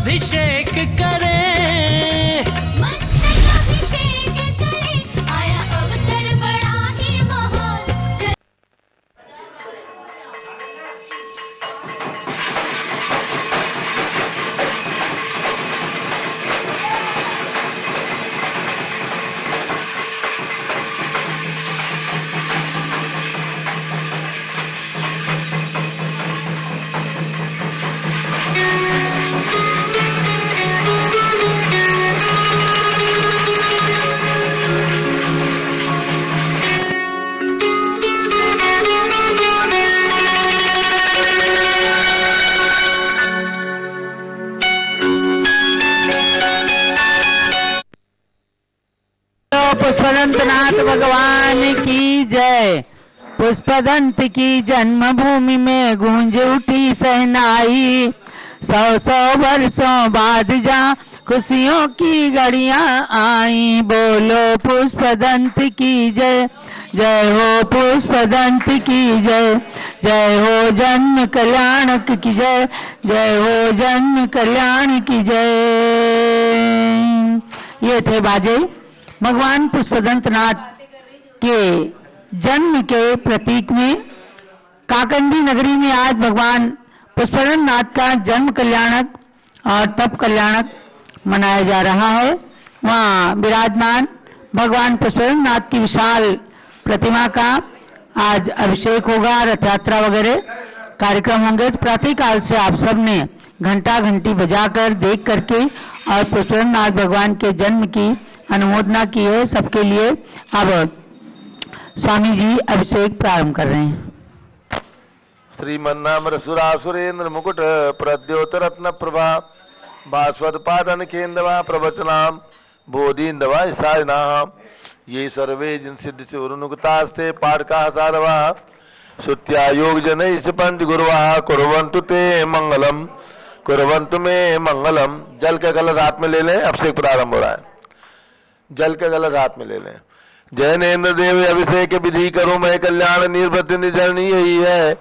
अभिषेक करें, मस्तक अभिषेक करें, आया अवसर बड़ा ही महान। पुष्पदंतनाथ भगवान की जय। पुष्पदंत की जन्मभूमि में गूंज उठी सहनाई, 100 वर्षों बाद जा खुशियों की घड़ियां आई। बोलो पुष्पदंत की जय, जय हो पुष्पदंत की जय, जय हो जन्म कल्याणक की जय, जय हो जन्म कल्याण की जय। ये थे बाजे भगवान पुष्पदंतनाथ के जन्म के प्रतीक में। काकंदी नगरी में आज भगवान पुष्पदंतनाथ का जन्म कल्याणक और तप कल्याणक मनाया जा रहा है। वहाँ विराजमान भगवान पुष्पदंतनाथ की विशाल प्रतिमा का आज अभिषेक होगा, रथ यात्रा वगैरह कार्यक्रम होंगे। तो प्रातःकाल से आप सब ने घंटा घंटी बजाकर देख करके और पुष्पदंतनाथ भगवान के जन्म की अनुमोदना की है। सबके लिए अब स्वामी जी अभिषेक प्रारंभ कर रहे हैं। श्रीमन्नामर सुरासुरेंद्र मुकुट प्रद्योत रत्न प्रभा भास्वत पादन केंद्रवा प्रवचनाम बोधिंदवा ईसायना ये सर्वे जिन सिद्ध से उरुनुक्तास्ते पाठका सारवा सुत्या योग जन इस पंच गुरुवा कुर्वन्तु ते मंगलम कुर्वन्तु में मंगलम। जल का गलत हाथ में ले लें, अभिषेक प्रारंभ हो रहा है। जल का गलत हाथ में ले लें। जय नेन्द्र देव अभिषेक विधि करूं मैं कल्याण निर्वृत्ति निजरणी यही है,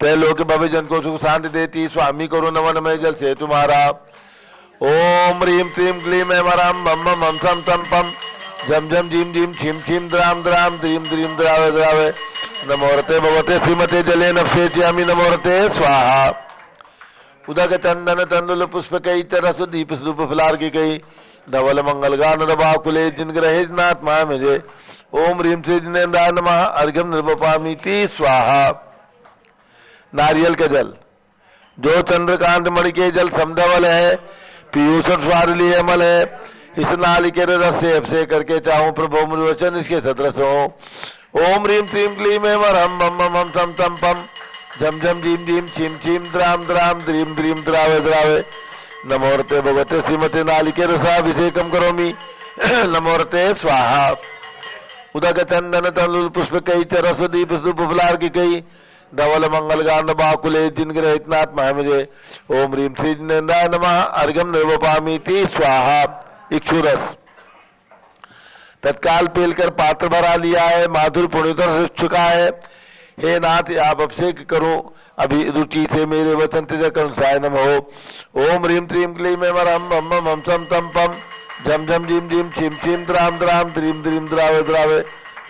तय लोक भव्य जन को सुख शांति देती। स्वामी करो नमन मैं जल से तुम्हारा। ओम ह्रीम क्लीम क्लीम ऐं वरम मम मम सम तम पम झम झम झीम झीम छीम छीम द्राम द्राम द्रीम द्रीम द्रावे द्रावे। नमोरते भगवते श्रीमते जले नभसे च्यामि नमोरते स्वाहा। उदक चंदन तंदुल पुष्प कई तरस दीप स्वरूप फलार की कई धवल मंगल गान रबाकुले जिन ग्रहे नात्मा मुझे। ओम ह्रीम श्री जिनेन्द्राय नमः अर्घ्यम निर्वपामीति स्वाहा। नारियल का जल जो चंद्रकांत मणि के जल समधवल है, पीयूष स्वारली अमल है, इस नालिके रस से अभिषेक करके चाहूं प्रभु मुनिवचन इसके सदृश हो। ओम ह्रीम क्लीम क्लीम ऐं वरम मम मम सम तम पम झम झम झीम झीम छीम छीम द्राम द्राम द्रीम द्रीम द्रावे द्रावे। नमोरते भगवते श्रीमते नालिके रसाभिषेकम करोमि नमोरते स्वाहा। उदक चंदन तंदुल पुष्प कई चरस दीप स्तूप फलार की कई धवल मंगल गान बाकुले जिन ग्रहितनाथ मुझे। ओम ह्रीम श्री जिनेन्द्राय नमः अर्घ्यम निर्वपामीति स्वाहा। इक्षुरस तत्काल पेलकर पात्र भरा लिया है, माधुर पुण्यतर से चुका है। हे नाथ आप अभिषेक करो अभी रुचि से मेरे वचन तिजक अनुसाय नम हो। ओम ह्रीम क्लीम क्लीम ऐं वरम मम मम सम तम पम झम झम झीम झीम छीम छीम द्राम द्राम द्रीम द्रीम द्रावे द्रावे।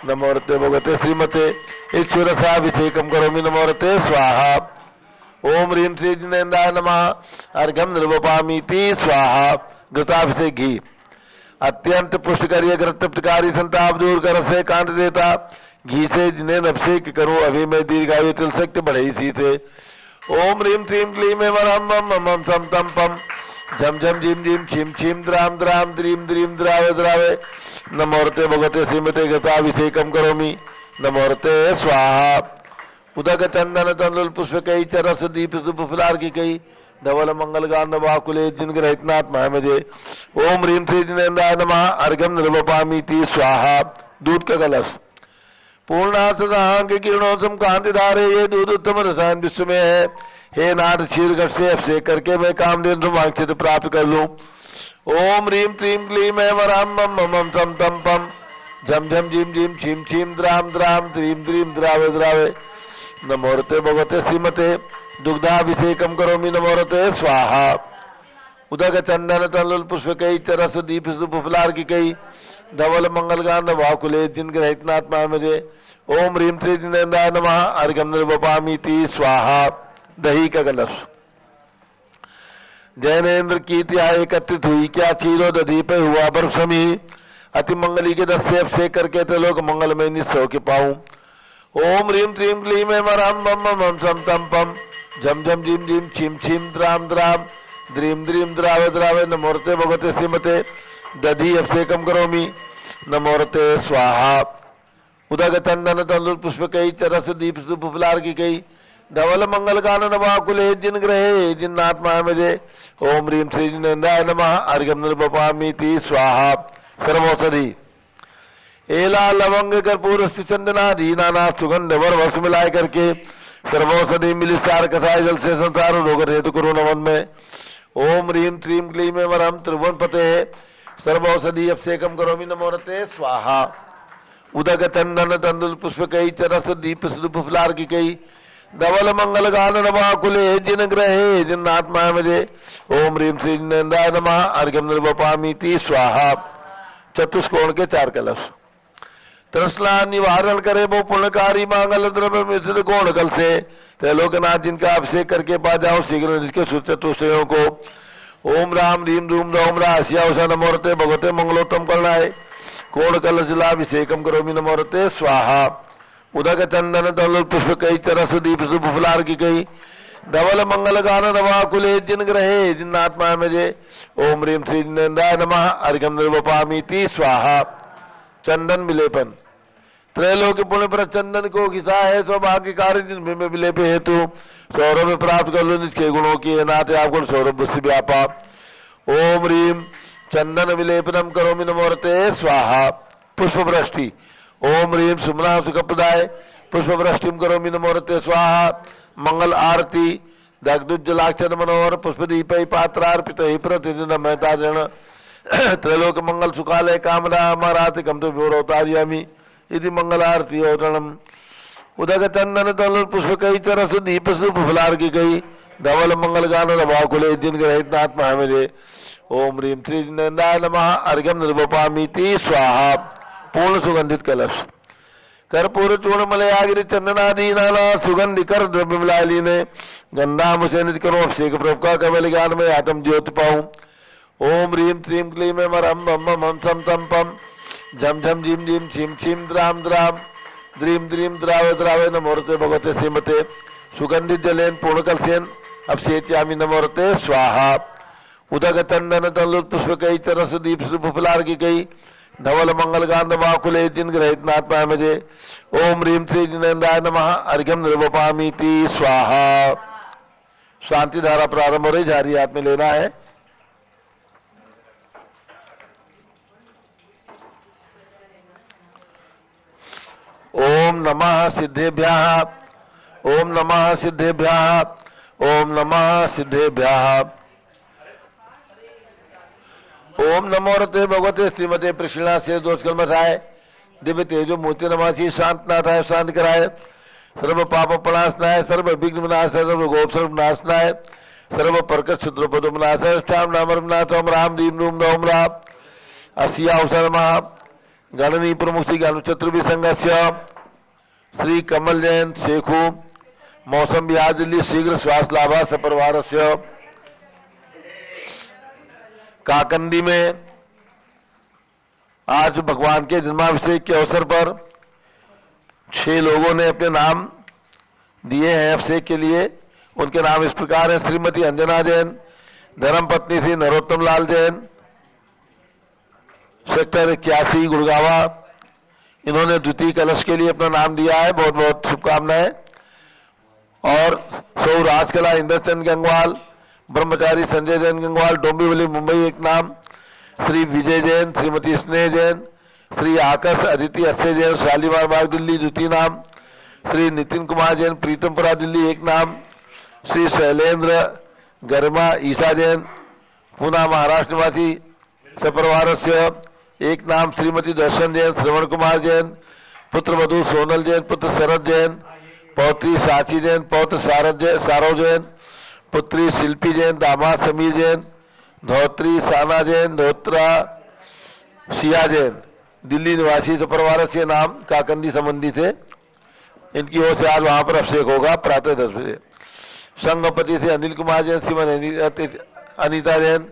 नमोरते भगवते श्रीमते इक्षुरसाभिषेकम करोमि नमोरते स्वाहा। ओम ह्रीम श्री जिनेन्द्राय नमः अर्घ्यम निर्वपामीति स्वाहा। घृताभिषेक घी अत्यंत पुष्टकारी तृप्तकारी संताप दूर कर से कांत देता घी से जिन्हें अभिषेक करो अभी मैं दीर्घायु तिल शक्ति बढ़े इसी से। ओम ह्रीम क्लीम क्लीम ऐं वरम मम मम सम तम पम झम झम झीम झीम छीम छीम द्राम द्राम द्रीम द्रीम द्रावे द्रावे। नमोरते भगवते श्रीमते घृताभिषेकम करोमि नमोरते स्वाहा। उदक चंदन तंदुल पुष्प कई चरस दीप स्तूप फलार की कई धवल मंगल गान बाकुले जिन ग्रहितनाथ मुझे। ओम ह्रीम श्री जिनेन्द्राय नमः अर्घ्यम निर्वपामीति स्वाहा। दूध का कलश पूर्णासदांग किरणों सम कांति धारे ये दूध उत्तम रसायन विश्व में है। हे नाथ क्षीर से अभिषेक करके मैं कामधेनु वांछित प्राप्त कर लूं। ओम ह्रीम क्लीम क्लीम ऐं वरम मम मम सम तम पम झम झम झीम झीम छीम छीम द्राम द्राम द्रीम द्रीम द्रावे द्रावे। नमोरते भगवते श्रीमते दुग्धाभिषेकम करोमि नमोरते स्वाहा। उदक चंदन तनुल पुष्प कई चरस दीप पुफलार की कई धवल मंगल गान वाकुले जिन ग्रहितनात्मा मुझे ओम ह्रीम श्री जिनेन्द्राय नमः अर्घ्यम निर्वपामीति स्वाहा दही का कलश जैनेन्द्र की त्या एकत्रित हुई क्या चीरो दधी पे हुआ बरसमी अति मंगली के 10 से अभिषेक करके त्रिलोक मंगल में निस्सो के पाऊं ओम ह्रीम श्रीम क्लीम मरम मम मम सम तम पम झम झम झिम झिम छिम छिम द्राम द्राम द्रीम द्रीम द्रावे द्रावे नमोरते भगवते श्रीमते दधी अभिषेकम करोमि नमोरते स्वाहा उदक चंदन तंदुल पुष्प कई चरस दीप पुफलार की कई धवल मंगल गान नवाकुले जिन ग्रहे जिन्नात्मा मुझे ओम ह्रीम श्री जिनेन्द्राय नमः अर्घ्यम निर्वपामीति स्वाहा सर्वौषधि एला लवंग कर्पूर चंदनादि नाना सुगंध वर वस मिलाए करके सर्वौषधि मिली सार कथाय जल से संसार रोग हेतु करो नमन में ओम ह्रीम त्रीम क्लीम वरम त्रिभुवन पते सर्वौषधि अभिषेकम करोमि नमोरते स्वाहा उदक चंदन तंदुल पुष्प कई चरस दीप पुफलार की कई धवल मंगल गान नवाकुले जिन ग्रहे जिन्नात्मा मुझे ओम ह्रीम श्री जिनेन्द्राय नमः अर्घ्यम निर्वपामीति स्वाहा चतुष्कोण के 4 कलश तृष्णा निवारण करे वो पुण्यकारी मांगल द्रव्य मिश्र कोण कल से त्रैलोकनाथ जिनका अभिषेक करके पा जाओ शीघ्र जिसके चतुष्टयों को ओम राम रीम रूम रोम राशिया नमोरते भगवते मंगलोत्तम करनाए कोण कल जलाभिषेकम करोमि नमोरते स्वाहा उदक चंदन तनुल पुष्प कई चरस दीप फुलार की कई धवल मंगल गान नवाकुले जिन ग्रहे जिन्नात्मा मुझे ओम ह्रीम श्री जिनेन्द्राय नमः अर्घ्यम निर्वपामीति स्वाहा चंदन विलेपन त्रैलोक पुण्य पर चंदन को घिसा है सौभाग्य कार्य जिनमें में विलेप हेतु सौरभ प्राप्त कर लो निष्के गुणों की नाते आपको सौरभ से व्यापा ओम ह्रीम चंदन विलेपनम करोमि नमोरते स्वाहा पुष्प वृष्टि ओम ह्रीम सुमना सुखप्रदाय पुष्प वृष्टिम करोमि नमोरते स्वाहा मंगल आरती दग्धुज्जलाक्षर मनोहर पुष्पदीप पात्रार्पित प्रतिदिन महता जन त्रैलोक मंगल सुखालय कामना अमराति कम तो विवरोतार्यामि इति मंगल आरती औतणम उदक चंदन तनुल पुष्प कई चरस दीप फुलार की कई धवल मंगल गान रवाकुले जिन ग्रहितनात्मा मुझे ओम ह्रीम श्री जिनेन्द्राय नमः अर्घ्यम निर्वपामीति स्वाहा पूर्ण सुगंधित कलश कर्पूर चूर्ण मलयागिरी चंदनादि नाना सुगंधि कर द्रव्य मिलायली ने गंधा मुसेनित करो अभिषेक प्रभका कवल ज्ञान में आत्म ज्योति पाऊं ओम ह्रीम श्रीम क्लीम मरम मम मम सम तम पम झम झम झिम झिम छिम छिम द्राम द्राम द्रीम द्रीम द्रावे द्रावे नमोरते भगवते श्रीमते सुगंधित जलेन पूर्ण कलसेन अभिषेच्यामि नमोरते स्वाहा उदक चंदन तनुल पुष्प कई चरस दीप फुलार की कई धवल मंगल गान वाकुले जिन ग्रहितनात्मा मुझे ओम ह्रीम श्री जिनेन्द्राय नमः अर्घ्यम निर्वपामीति स्वाहा शांति धारा प्रारंभ हो रही जारी हाथ में लेना है ओम नमः सिद्धेभ्यः ओम नमः सिद्धेभ्यः ओम नमः सिद्धेभ्यः ओम नमोरते भगवते श्रीमते प्रशिला से दोषकल मथाए दिव्य तेजो मूर्ति नमासी शांतनाथाय शांत कराए सर्व पाप प्रणाशनाय सर्व विघ्न विनाशाय सर्व गोप सर्व नाशनाय सर्व परकट क्षुद्र पद विनाशाय ष्ठाम नाम नाथम राम दीम रूम नोम राम असिया अवसरमा गणनी प्रमुख श्री ज्ञान चतुर्भि संघस्य श्री कमल जैन शेखु मौसम बिहार दिल्ली शीघ्र श्वास लाभा सपरिवार से काकंदी में आज भगवान के जन्माभिषेक के अवसर पर 6 लोगों ने अपने नाम दिए हैं अभिषेक के लिए। उनके नाम इस प्रकार हैं: श्रीमती अंजना जैन, धर्मपत्नी श्री नरोत्तम लाल जैन, सेक्टर 81 गुड़गावा। इन्होंने द्वितीय कलश के लिए अपना नाम दिया है, बहुत बहुत शुभकामनाएं। और सौ राजकला इंद्रचंद गंगवाल, ब्रह्मचारी संजय जैन गंगवाल, डोंबिवली मुंबई एक नाम, श्री विजय जैन, श्रीमती स्नेह जैन, श्री आकाश अदिति अक्षय जैन शालीमार बाग दिल्ली द्वितीय नाम, श्री नितिन कुमार जैन प्रीतमपुरा दिल्ली एक नाम, श्री शैलेंद्र गरिमा ईसा जैन पूना महाराष्ट्र निवासी सपरिवार से एक नाम, श्रीमती दर्शन जैन, श्रवण कुमार जैन, पुत्र वधु सोनल जैन, पुत्र शरद जैन, पौत्री साची जैन, पौत्र सारव जैन, पुत्री शिल्पी जैन, दामाद समीर जैन, धोत्री साना जैन, धोत्रा शिया जैन, दिल्ली निवासी परिवार से नाम काकंदी संबंधी थे। इनकी ओर से आज वहां पर अभिषेक होगा प्रातः 10 बजे। संघपति से अनिल कुमार जैन, श्रीमती अनीता जैन,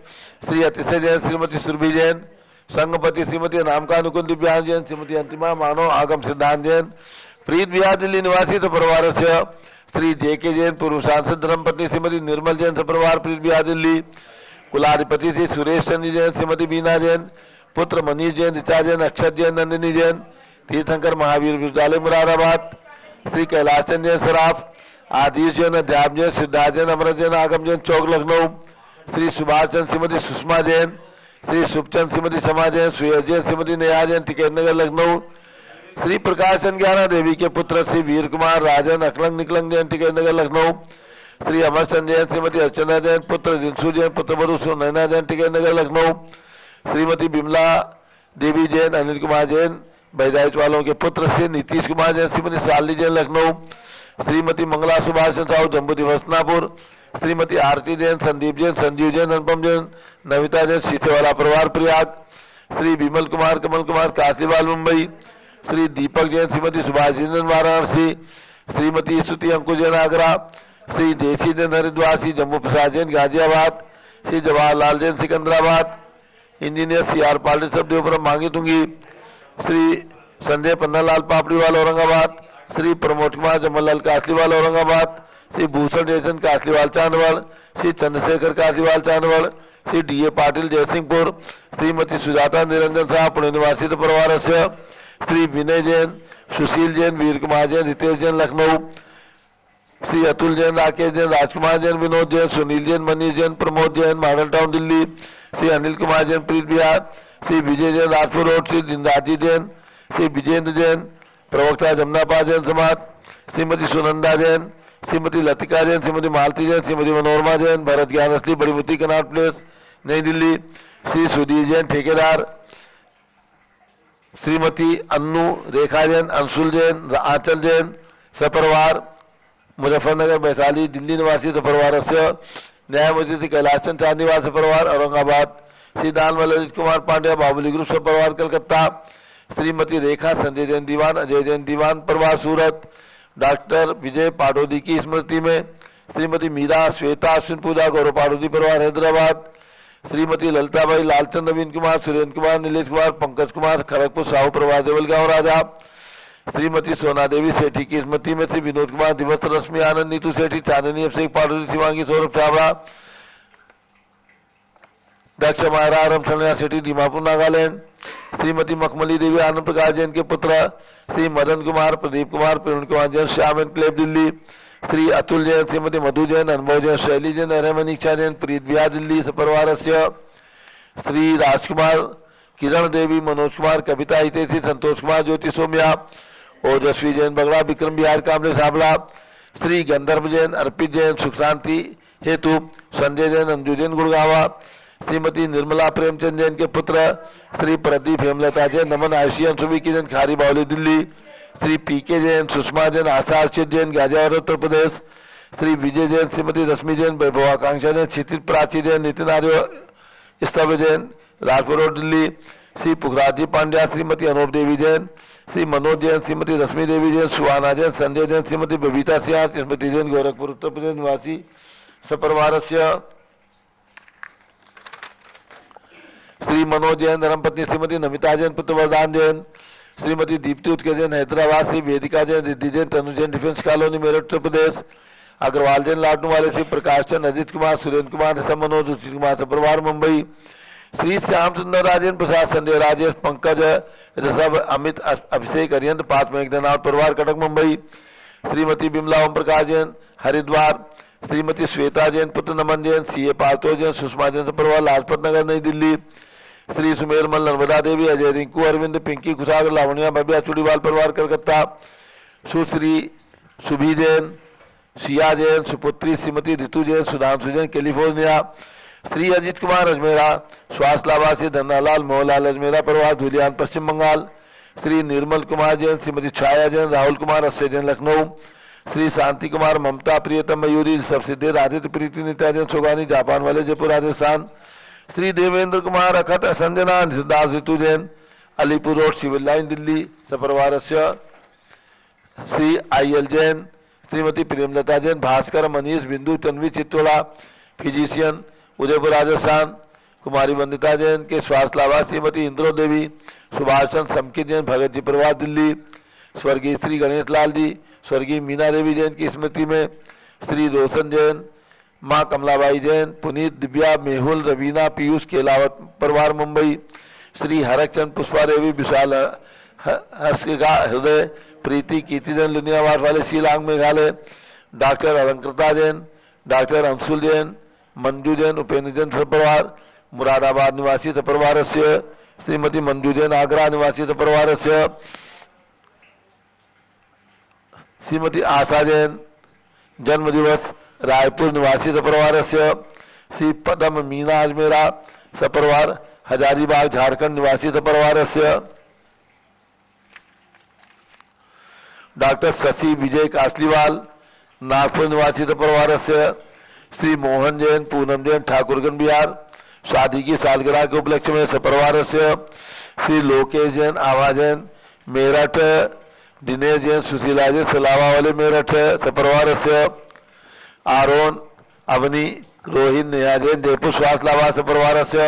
श्री अतिशय जैन, श्रीमती सुरभि जैन। संघपति श्रीमती नामकानुकुल दिव्यांग जैन, श्रीमती अंतिमा मानव आगम सिद्धांत जैन। प्रीत विहार दिल्ली निवासी परिवार से श्री जेके जैन, पूर्व सांसद धर्मपत्नी श्रीमती निर्मल जैन परिवार प्रीत विहार दिल्ली। कुलाधिपति श्री सुरेश चंद्र जैन, श्रीमती बीना जैन, पुत्र मनीष जैन, ऋचा जैन, अक्षत जैन, नंदिनी जैन। तीर्थंकर महावीर विद्यालय मुरादाबाद श्री कैलाश चंद जैन सराफ, आदिश जैन, अध्याप जैन, सिद्धार्थ जैन, अमृत जैन, आगम जैन चौक लखनऊ। श्री सुभाष चंद श्रीमती सुषमा जैन, श्री शुभचंद श्रीमती शमा जैन, सुयश जैन, श्रीमती नेहा जैन, टिकैत नगर लखनऊ। श्री प्रकाश चंद ज्ञाना देवी के पुत्र श्री वीर कुमार राजन, अकलंग निकलंग जैन, टिकैत नगर लखनऊ। श्री अमर चंद जैन, श्रीमती अर्चना जैन, पुत्र रिंसू जैन, पुत्र वधु सुनैना जैन, टिकैत नगर लखनऊ। श्रीमती बिमला देवी जैन, अनिल कुमार जैन बहदाइच वालों के पुत्र श्री नीतीश कुमार जैन, श्रीमती शालिनी जैन लखनऊ। श्रीमती मंगला सुभाष साहू जम्मू दिवसनापुर। श्रीमती आरती जैन, संदीप जैन, संजीव जैन, अनुपम जैन, नविता जैन शीशेवाला परिवार प्रयाग। श्री विमल कुमार कमल कुमार काशीवाल मुंबई। श्री दीपक जैन, श्रीमती सुभाष जैन वाराणसी। श्रीमती स्तुति अंकुश Jain Agra. Shri Desi Jain Haridwar, Shri Jammu Prasad Jain Ghaziabad. Shri Jawaharlal Jain Secunderabad. Engineer C R Patil सब देवपुरम मांगी तुंगी। श्री संजय पन्नालाल पापड़ीवाल औरंगाबाद। श्री प्रमोद कुमार जमललाल कासलीवाल औरंगाबाद। श्री भूषण जयचंद कासलीवाल चांदवड़। श्री चंद्रशेखर कासलीवाल चांदवड़। Shri D A Patil Jaysingpur. श्रीमती सुजाता निरंजन साह पुणे निवासी परिवार से। श्री विनय जैन, सुशील जैन, वीर कुमार जैन, रितेश जैन लखनऊ। श्री अतुल जैन, राकेश जैन, राजकुमार जैन, विनोद जैन, सुनील जैन, मनीष जैन, प्रमोद जैन, मॉडल टाउन दिल्ली। श्री अनिल कुमार जैन, प्रीत बिहार। श्री विजय जैन, राजपुर रोड। श्री दिनराजी जैन, श्री विजेंद्र जैन, प्रवक्ता जमुनापा जैन समाज। श्रीमती सुनंदा जैन, श्रीमती लतिका जैन, श्रीमती मालती जैन, श्रीमती मनोरमा जैन, भरत ज्ञान असली, बड़ी मुती कनाट प्लेस नई दिल्ली। श्री सुधीर जैन ठेकेदार। श्रीमती अन्नू रेखा जैन, अंशुल जैन, आंचल जैन सपरिवार मुजफ्फरनगर वैशाली दिल्ली निवासी सपरिवार से। न्यायमूर्ति श्री कैलाश चंद चांदीवाल सपरिवार औरंगाबाद। श्री दान ललित कुमार पांड्या बाहुबली ग्रुप सपरिवार कलकत्ता। श्रीमती रेखा संजय जैन दीवान, अजय जैन दीवान परिवार सूरत। डॉक्टर विजय पाटोदी की स्मृति में श्रीमती मीरा श्वेता अश्विन पूजा गौरव पाटोदी परिवार हैदराबाद। श्रीमती ललिताबाई लालचंद, नवीन कुमार, सुरेंद्र कुमार, नीलेश कुमार, पंकज कुमार, खड़गपुर साहू परिवार देवलगांव राजा। श्रीमती सोना देवी सेठी की स्मृति में श्री विनोद कुमार दिवस, रश्मि आनंद, नीतू सेठी, चांदनी अभिषेक पाटोदी, शिवांगी सौरभ छाबड़ा, दक्ष महारा रमशल्या सेठी दीमापुर नागालैंड। श्रीमती मखमली देवी आनंद प्रकाश जैन के पुत्र श्री मदन कुमार, प्रदीप कुमार, प्रवीण कुमार जैन, श्याम एनक्लेव दिल्ली। श्री अतुल जैन, श्रीमती मधु जैन, अनुभव जैन, शैली जैन, अरमनीक्षा जैन, प्रीत बिहार दिल्ली सपरिवार से। श्री राजकुमार, किरण देवी, मनोज कुमार, कविता हितेशी, संतोष कुमार, ज्योति सोम्या, ओजस्वी जैन बगड़ा, विक्रम बिहार कामले साबड़ा। श्री गंधर्व जैन, अर्पित जैन, सुख शांति हेतु, संजय जैन, अंजू जैन गुड़गावा। श्रीमती निर्मला प्रेमचंद जैन के पुत्र श्री प्रदीप हेमलता जैन, नमन आशियान सुबीकी जैन, खारी बावली दिल्ली। श्री पीके जैन, सुषमा जैन, आशा अर्चित जैन गाजियाबाद उत्तर प्रदेश। श्री विजय जैन, श्रीमती रश्मि जैन, वैभवाकांक्षा जैन, क्षितिज प्राची जैन, नितिन आर्य स्तव्य जैन राजपुर रोड दिल्ली। श्री पुखराजी पांड्या, श्रीमती अनूप देवी जैन, श्री मनोज जैन, श्रीमती रश्मि देवी जैन, सुहाना जैन, संजय जैन, श्रीमती बबीता सिंह, स्मृति जैन गोरखपुर उत्तर प्रदेश निवासी सपरिवार से। श्री मनोज जैन, धर्मपत्नी श्रीमती नमिता जैन, पुत्र वरदान जैन, श्रीमती दीप्ति उत्के जैन हैदराबाद। श्री वेदिका जैन, रिद्धि जैन, तनु जैन, डिफेंस कॉलोनी मेरठ उत्तर प्रदेश। अग्रवाल जैन लाटू वाले, श्री प्रकाश चंद, अजित कुमार, सुरेंद्र कुमार, ऋषभ मनोज, रुचित कुमार सपरिवार मुंबई। श्री श्याम सुंदर राजेंद्र प्रसाद, संजय राजेश, पंकज, ऋषभ, अमित, अभिषेक, अरियंत, पांच मेघनाथ परिवार कटक मुंबई। श्रीमती बिमला ओम प्रकाश जैन हरिद्वार। श्रीमती श्वेता जैन, पुत्र नमन जैन, सीए पार्थो जैन, सुषमा जैन परिवार लाजपत नगर नई दिल्ली। श्री सुमेरमल, नर्मदा देवी, अजय, रिंकू, अरविंद, पिंकी, खुशागर, लावण्या, भव्या, चुड़ीवाल परिवार कलकत्ता। सुश्री सुभी जैन, सिया जैन, सुपुत्री श्रीमती ऋतु जैन, सुधांशु जैन, कैलिफोर्निया। श्री अजित कुमार अजमेरा, स्वास्थ्य लाभार्थी धन्नालाल, मोहनलाल अजमेरा परिवार धुलियान पश्चिम बंगाल। श्री निर्मल कुमार जैन, श्रीमती छाया जैन, राहुल कुमार, अक्षय जैन लखनऊ। श्री शांति कुमार, ममता, प्रियतम, मयूरी, सबसिद्धि, आदित्य, प्रीति, नित्या जैन, सोगानी, जापान वाले, Jaipur Rajasthan. Shri Devendra Kumar Akhat Sanjana Siddharth Ritu Jain Alipur road civil line Delhi सपरिवार श्री IL जैन श्रीमती प्रेमलता जैन भास्कर मनीष बिंदु तन्वी चित्तोड़ा फिजिशियन उदयपुर राजस्थान कुमारी वंदिता जैन के स्वास्थ्य लाभ श्रीमती इंद्रो देवी सुभाषचंद समकित जैन भगत जी परिवार दिल्ली स्वर्गीय श्री गणेश लाल जी स्वर्गीय मीना देवी जैन की स्मृति में श्री रोशन जैन माँ कमलाबाई जैन पुनीत दिव्या मेहुल रवीना पीयूष केलावत परिवार मुंबई श्री हरकचंद पुष्पा देवी विशाल हस्तिका हृदय प्रीति कीर्ति जैन लुनियावास वाले शिलांग मेघालय डॉक्टर अलंकृता जैन डॉक्टर अंशुल जैन मंजू जैन उपेंद्र जैन परिवार मुरादाबाद निवासी परिवार से श्रीमती मंजू जैन आगरा निवासी परिवार से श्रीमती आशा जैन जन्म दिवस रायपुर निवासी परिवार से श्री पदम मीना अजमेरा सपरिवार हजारीबाग झारखंड निवासी परिवार से डॉक्टर शशि विजय कासलीवाल नागपुर निवासी परिवार से श्री मोहन जैन पूनम जैन ठाकुरगंज बिहार शादी की सालगिरह के उपलक्ष्य में सपरिवार से श्री लोकेश जैन आभा जैन मेरठ दिनेश जैन सुशीला जैन सलावा वाले मेरठ सपरिवार से आरोन अवनी रोहित नेहा जैन जयपुर स्वास्थ्य लाभा सपरिवार से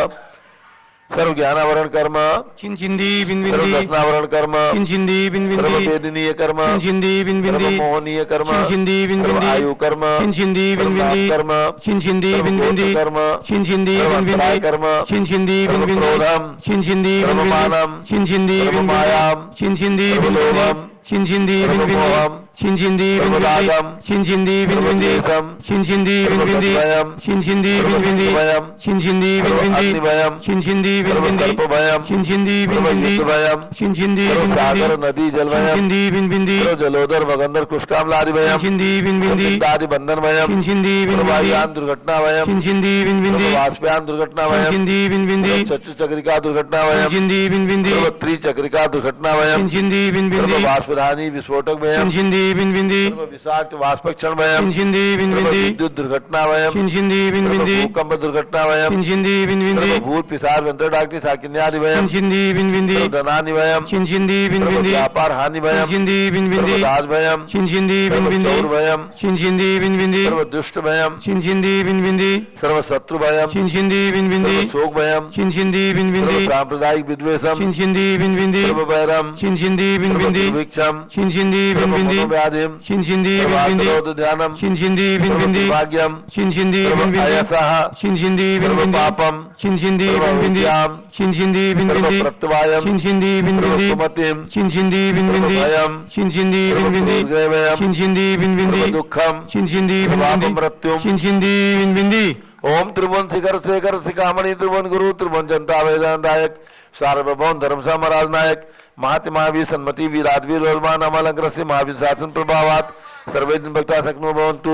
सर्व ज्ञानावरण कर्म चिंचिंदी सर्व बिनबिंदी दर्शनावरण कर्म चिंचिंदी सर्व बिनबिंदी वेदनीय कर्म चिंचिंदी सर्व बिनबिंदी मोहनीय कर्म चिंचिंदी सर्व बिनबिंदी आयु कर्म चिंचिंदी सर्व बिनबिंदी कर्म चिंचिंदी सर्व बिनबिंदी गोत्र कर्म चिंचिंदी सर्व अंतराय बिनबिंदी कर्म चिंचिंदी सर्व बिनबिंदी क्रोधम चिंचिंदी सर्व बिनबिंदी मानम चिंचिंदी सर्व बिनबिंदी मायाम चिंचिंदी सर्व बिनबिंदी लोभम चिंचिंदी सर्व बिनबिंदी मोहम चिंचिंदी सर्व बिनबिंदी रागम चिंचिंदी सर्व बिनबिंदी द्वेषम चिंचिंदी सर्व बिनबिंदी सत्वयम चिंचिंदी सर्व बिनबिंदी सत्वयम चिंचिंदी सर्व बिनबिंदी अग्निभयम चिंचिंदी सर्व बिनबिंदी सर्पभयम चिंचिंदी सर्व बिनबिंदी युद्धभयम चिंचिंदी सर्व सागर बिनबिंदी नदी जलभयम चिंचिंदी बिनबिंदी सर्व जलोदर भगंदर कुष्कामलादिभयम चिंचिंदी बिनबिंदी आदि बंधनभयम चिंचिंदी सर्व बिनबिंदी वायुयान दुर्घटनाभयम चिंचिंदी बिनबिंदी सर्व वाष्पयान दुर्घटनाभयम चिंचिंदी बिनबिंदी सर्व चतुर्चक्रिका दुर्घटनाभयम चिंचिंदी बिनबिंदी सर्व त्रिचक्रिका दुर्घटनाभयम चिंचिंदी सर्व बिनबिंदी वाष्पधानी विस्फोटक भयम चिंचिंदी बिनबिंदी सर्व विषाक्त वाष्पक्षण भयम चिंचिंदी सर्व बिनबिंदी विद्युत दुर्घटनाभयम चिंचिंदी सर्व बिनबिंदी भूकंप दुर्घटनाभयम चिंचिंदी बिनबिंदी सर्व भूत पिशाच अंतर्डाक्टी साकिन्यादिभयम चिंचिंदी बिनबिंदी सर्व धनानिभयम चिंचिंदी सर्व बिनबिंदी व्यापार हानिभयम चिंचिंदी सर्व बिनबिंदी दासभयम चिंचिंदी सर्व बिनबिंदी चौरभयम चिंचिंदी बिनबिंदी सर्व दुष्टभयम चिंचिंदी बिनबिंदी सर्व शत्रुभयम चिंचिंदी बिनबिंदी सर्व शोकभयम चिंचिंदी सर्व बिनबिंदी सांप्रदायिक विद्वेषम चिंचिंदी बिनबिंदी सर्व वैरम चिंचिंदी सर्व बिनबिंदी दुर्भिक्षम चिंचिंदी सर्व बिनबिंदी मनोव्याधिम चिंचिंदी सर्व बिनबिंदी आत्मरोध ध्यानम चिंचिंदी सर्व बिनबिंदी दुर्भाग्यम चिंचिंदी सर्व बिनबिंदी अयसः चिंचिंदी सर्व बिनबिंदी पापम चिंचिंदी सर्व बिनबिंदी अविद्याम चिंचिंदी सर्व बिनबिंदी प्रत्यवायम चिंचिंदी सर्व बिनबिंदी सुमतिम चिंचिंदी सर्व बिनबिंदी भयम चिंचिंदी सर्व बिनबिंदी दुर्गयम चिंचिंदी सर्व बिनबिंदी दुःखम चिंचिंदी सर्व बिनबिंदी अपमृत्युम चिंचिंदी बिनबिंदी ओम त्रिभुवन शिखर शेखर शिखामणि त्रिभुवन गुरु त्रिभुवन जनता वेदांतायक सार्वभौम धर्म समाराज नायक महात्मा महावीर सन्मति वीराधवीर रोलमान अमलंकर से महावीर शासन प्रभावात सर्वे दिन भक्ता सक्नो भवन्तु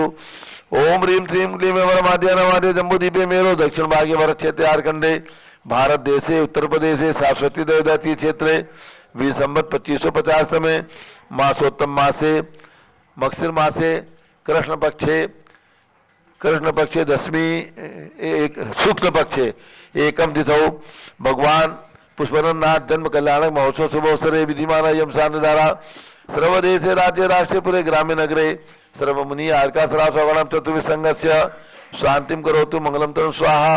ओम ह्रीं श्रीं क्लीं वरमाद्य नवाद्य जम्बूदीपे मेरो दक्षिण भागे वर क्षेत्रे आर्कंडे भारत देशे उत्तर प्रदेशे शाश्वती देवदाती क्षेत्रे विसंवत 2550 में मासोत्तम मासे मक्षिर मासे कृष्ण पक्षे दशमी एक शुक्ल पक्षे एकम तिथौ भगवान पुष्पनाथ जन्म कल्याणक महोत्सव शुभोत्सरे विधिमान यम शांतिधारा सर्वदेशे राज्य राष्ट्रे पुरे ग्रामीण नगरे सर्वमुनि आर्का सरासगणम चतुर्विसंगस्य शांतिम करोतु मंगलम तनु स्वाहा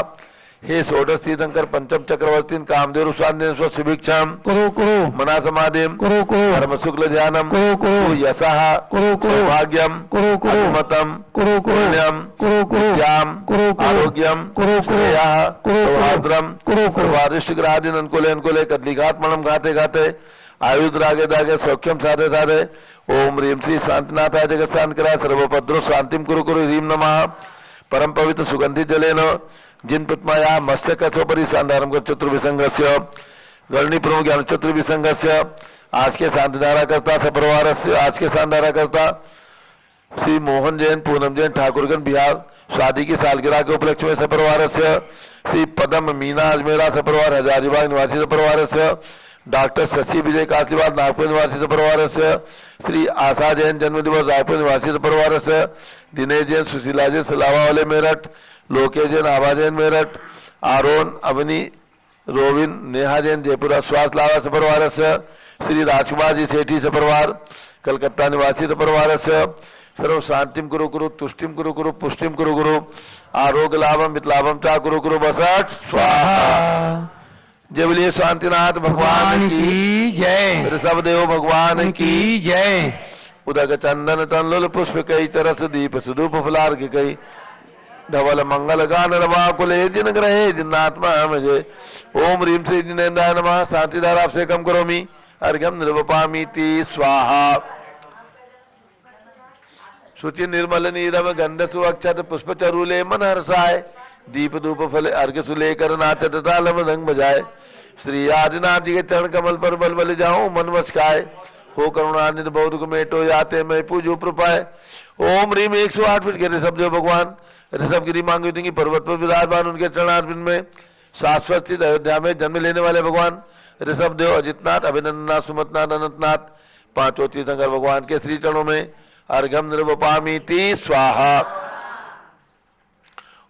हे षोडश तीर्थंकर पंचम चक्रवर्ती कामदेव स्वान्देव स्वशिभिक्षाम करो करो मना समाधिम करो करो धर्म शुक्ल ध्यानम करो करो यशः करो करो सौभाग्यम करो करो अनुमतम करो करो पुण्यम करो करो विद्याम करो करो आरोग्यम करो करो श्रेयः करो करो सौहार्द्रम करो करो सर्वादिष्ट ग्रादिन अनुकूले अनुकूले कदलिघात्मनम गाते गाते आयुध रागे दागे सौख्यम साधे साधे ओम ह्रीं श्री शांतिनाथाय जगत शांतिकराय सर्वभद्रो शांतिम कुरु कुरु ह्रीं नमः परम पवित्र सुगंधित जलेन जिन पद्माया मत्स्य कछोपरि शांतारम कर चतुर्विसंगस्य गणनी प्रमुख ज्ञान चतुर्विसंगस्य आज के शांतिधारा करता सपरिवार से आज के शांतिधारा करता श्री मोहन जैन पूनम जैन ठाकुरगंज बिहार शादी की सालगिरह के उपलक्ष्य में सपरिवार से श्री पदम मीना अजमेरा सपरिवार हजारीबाग निवासी सपरिवार से डॉक्टर शशि विजय कासलीवाल नागपुर निवासी सपरिवार से श्री आशा जैन जन्म दिवस रायपुर निवासी सपरिवार से दिनेश जैन सुशीला जैन सलावा वाले मेरठ लोकेश जैन आभा जैन मेरठ आरोन अवनी रोविन नेहा जैन जयपुरा स्वास्थ्य लावा सपरिवार श्री राजकुमार जी सेठी सपरिवार कलकत्ता निवासी सपरिवार सर्व शांतिम कुरु कुरु तुष्टिम कुरु कुरु पुष्टिम कुरु कुरु आरोग्य लाभम मितलाभम चा कुरु कुरु बसठ स्वाहा। जय बोलिए शांतिनाथ भगवान की जय। ऋषभ देव भगवान की जय। उदक चंदन तनलुल पुष्प कई तरस दीप सुधूप फलार की कई धवल मंगल गान रवा कुले जिन ग्रहे जिन्नात्मा मुझे ओम रीम श्री जिनेन्द्राय नमः। शांतिदार आपसे कम करो मी अर्घ्यम निर्वपामीति स्वाहा। शुचि निर्मल नीरव गंध सुअक्षत पुष्प चरूले मन हर्षाय दीप धूप फल अर्घ्य सुलेकर नाचत ताल मृदंग बजाए श्री आदिनाथ जी के चरण कमल पर बल बल जाऊं मन वचकाए हो करुणानिधि बहुत कुमेटो याते मैं पूजो प्रपाए। ओम रीम 108 फीट के ऋषभ देव भगवान ऋषभ गिरी मांगी देंगी पर्वत पर विराजमान उनके चरणार्पित में शाश्वत स्थित अयोध्या में जन्म लेने वाले भगवान ऋषभ देव अजितनाथ अभिनंदनाथ सुमतनाथ अनंतनाथ पांचों तीर्थंकर भगवान के श्री चरणों में अर्घ्यम निर्वपामीति स्वाहा।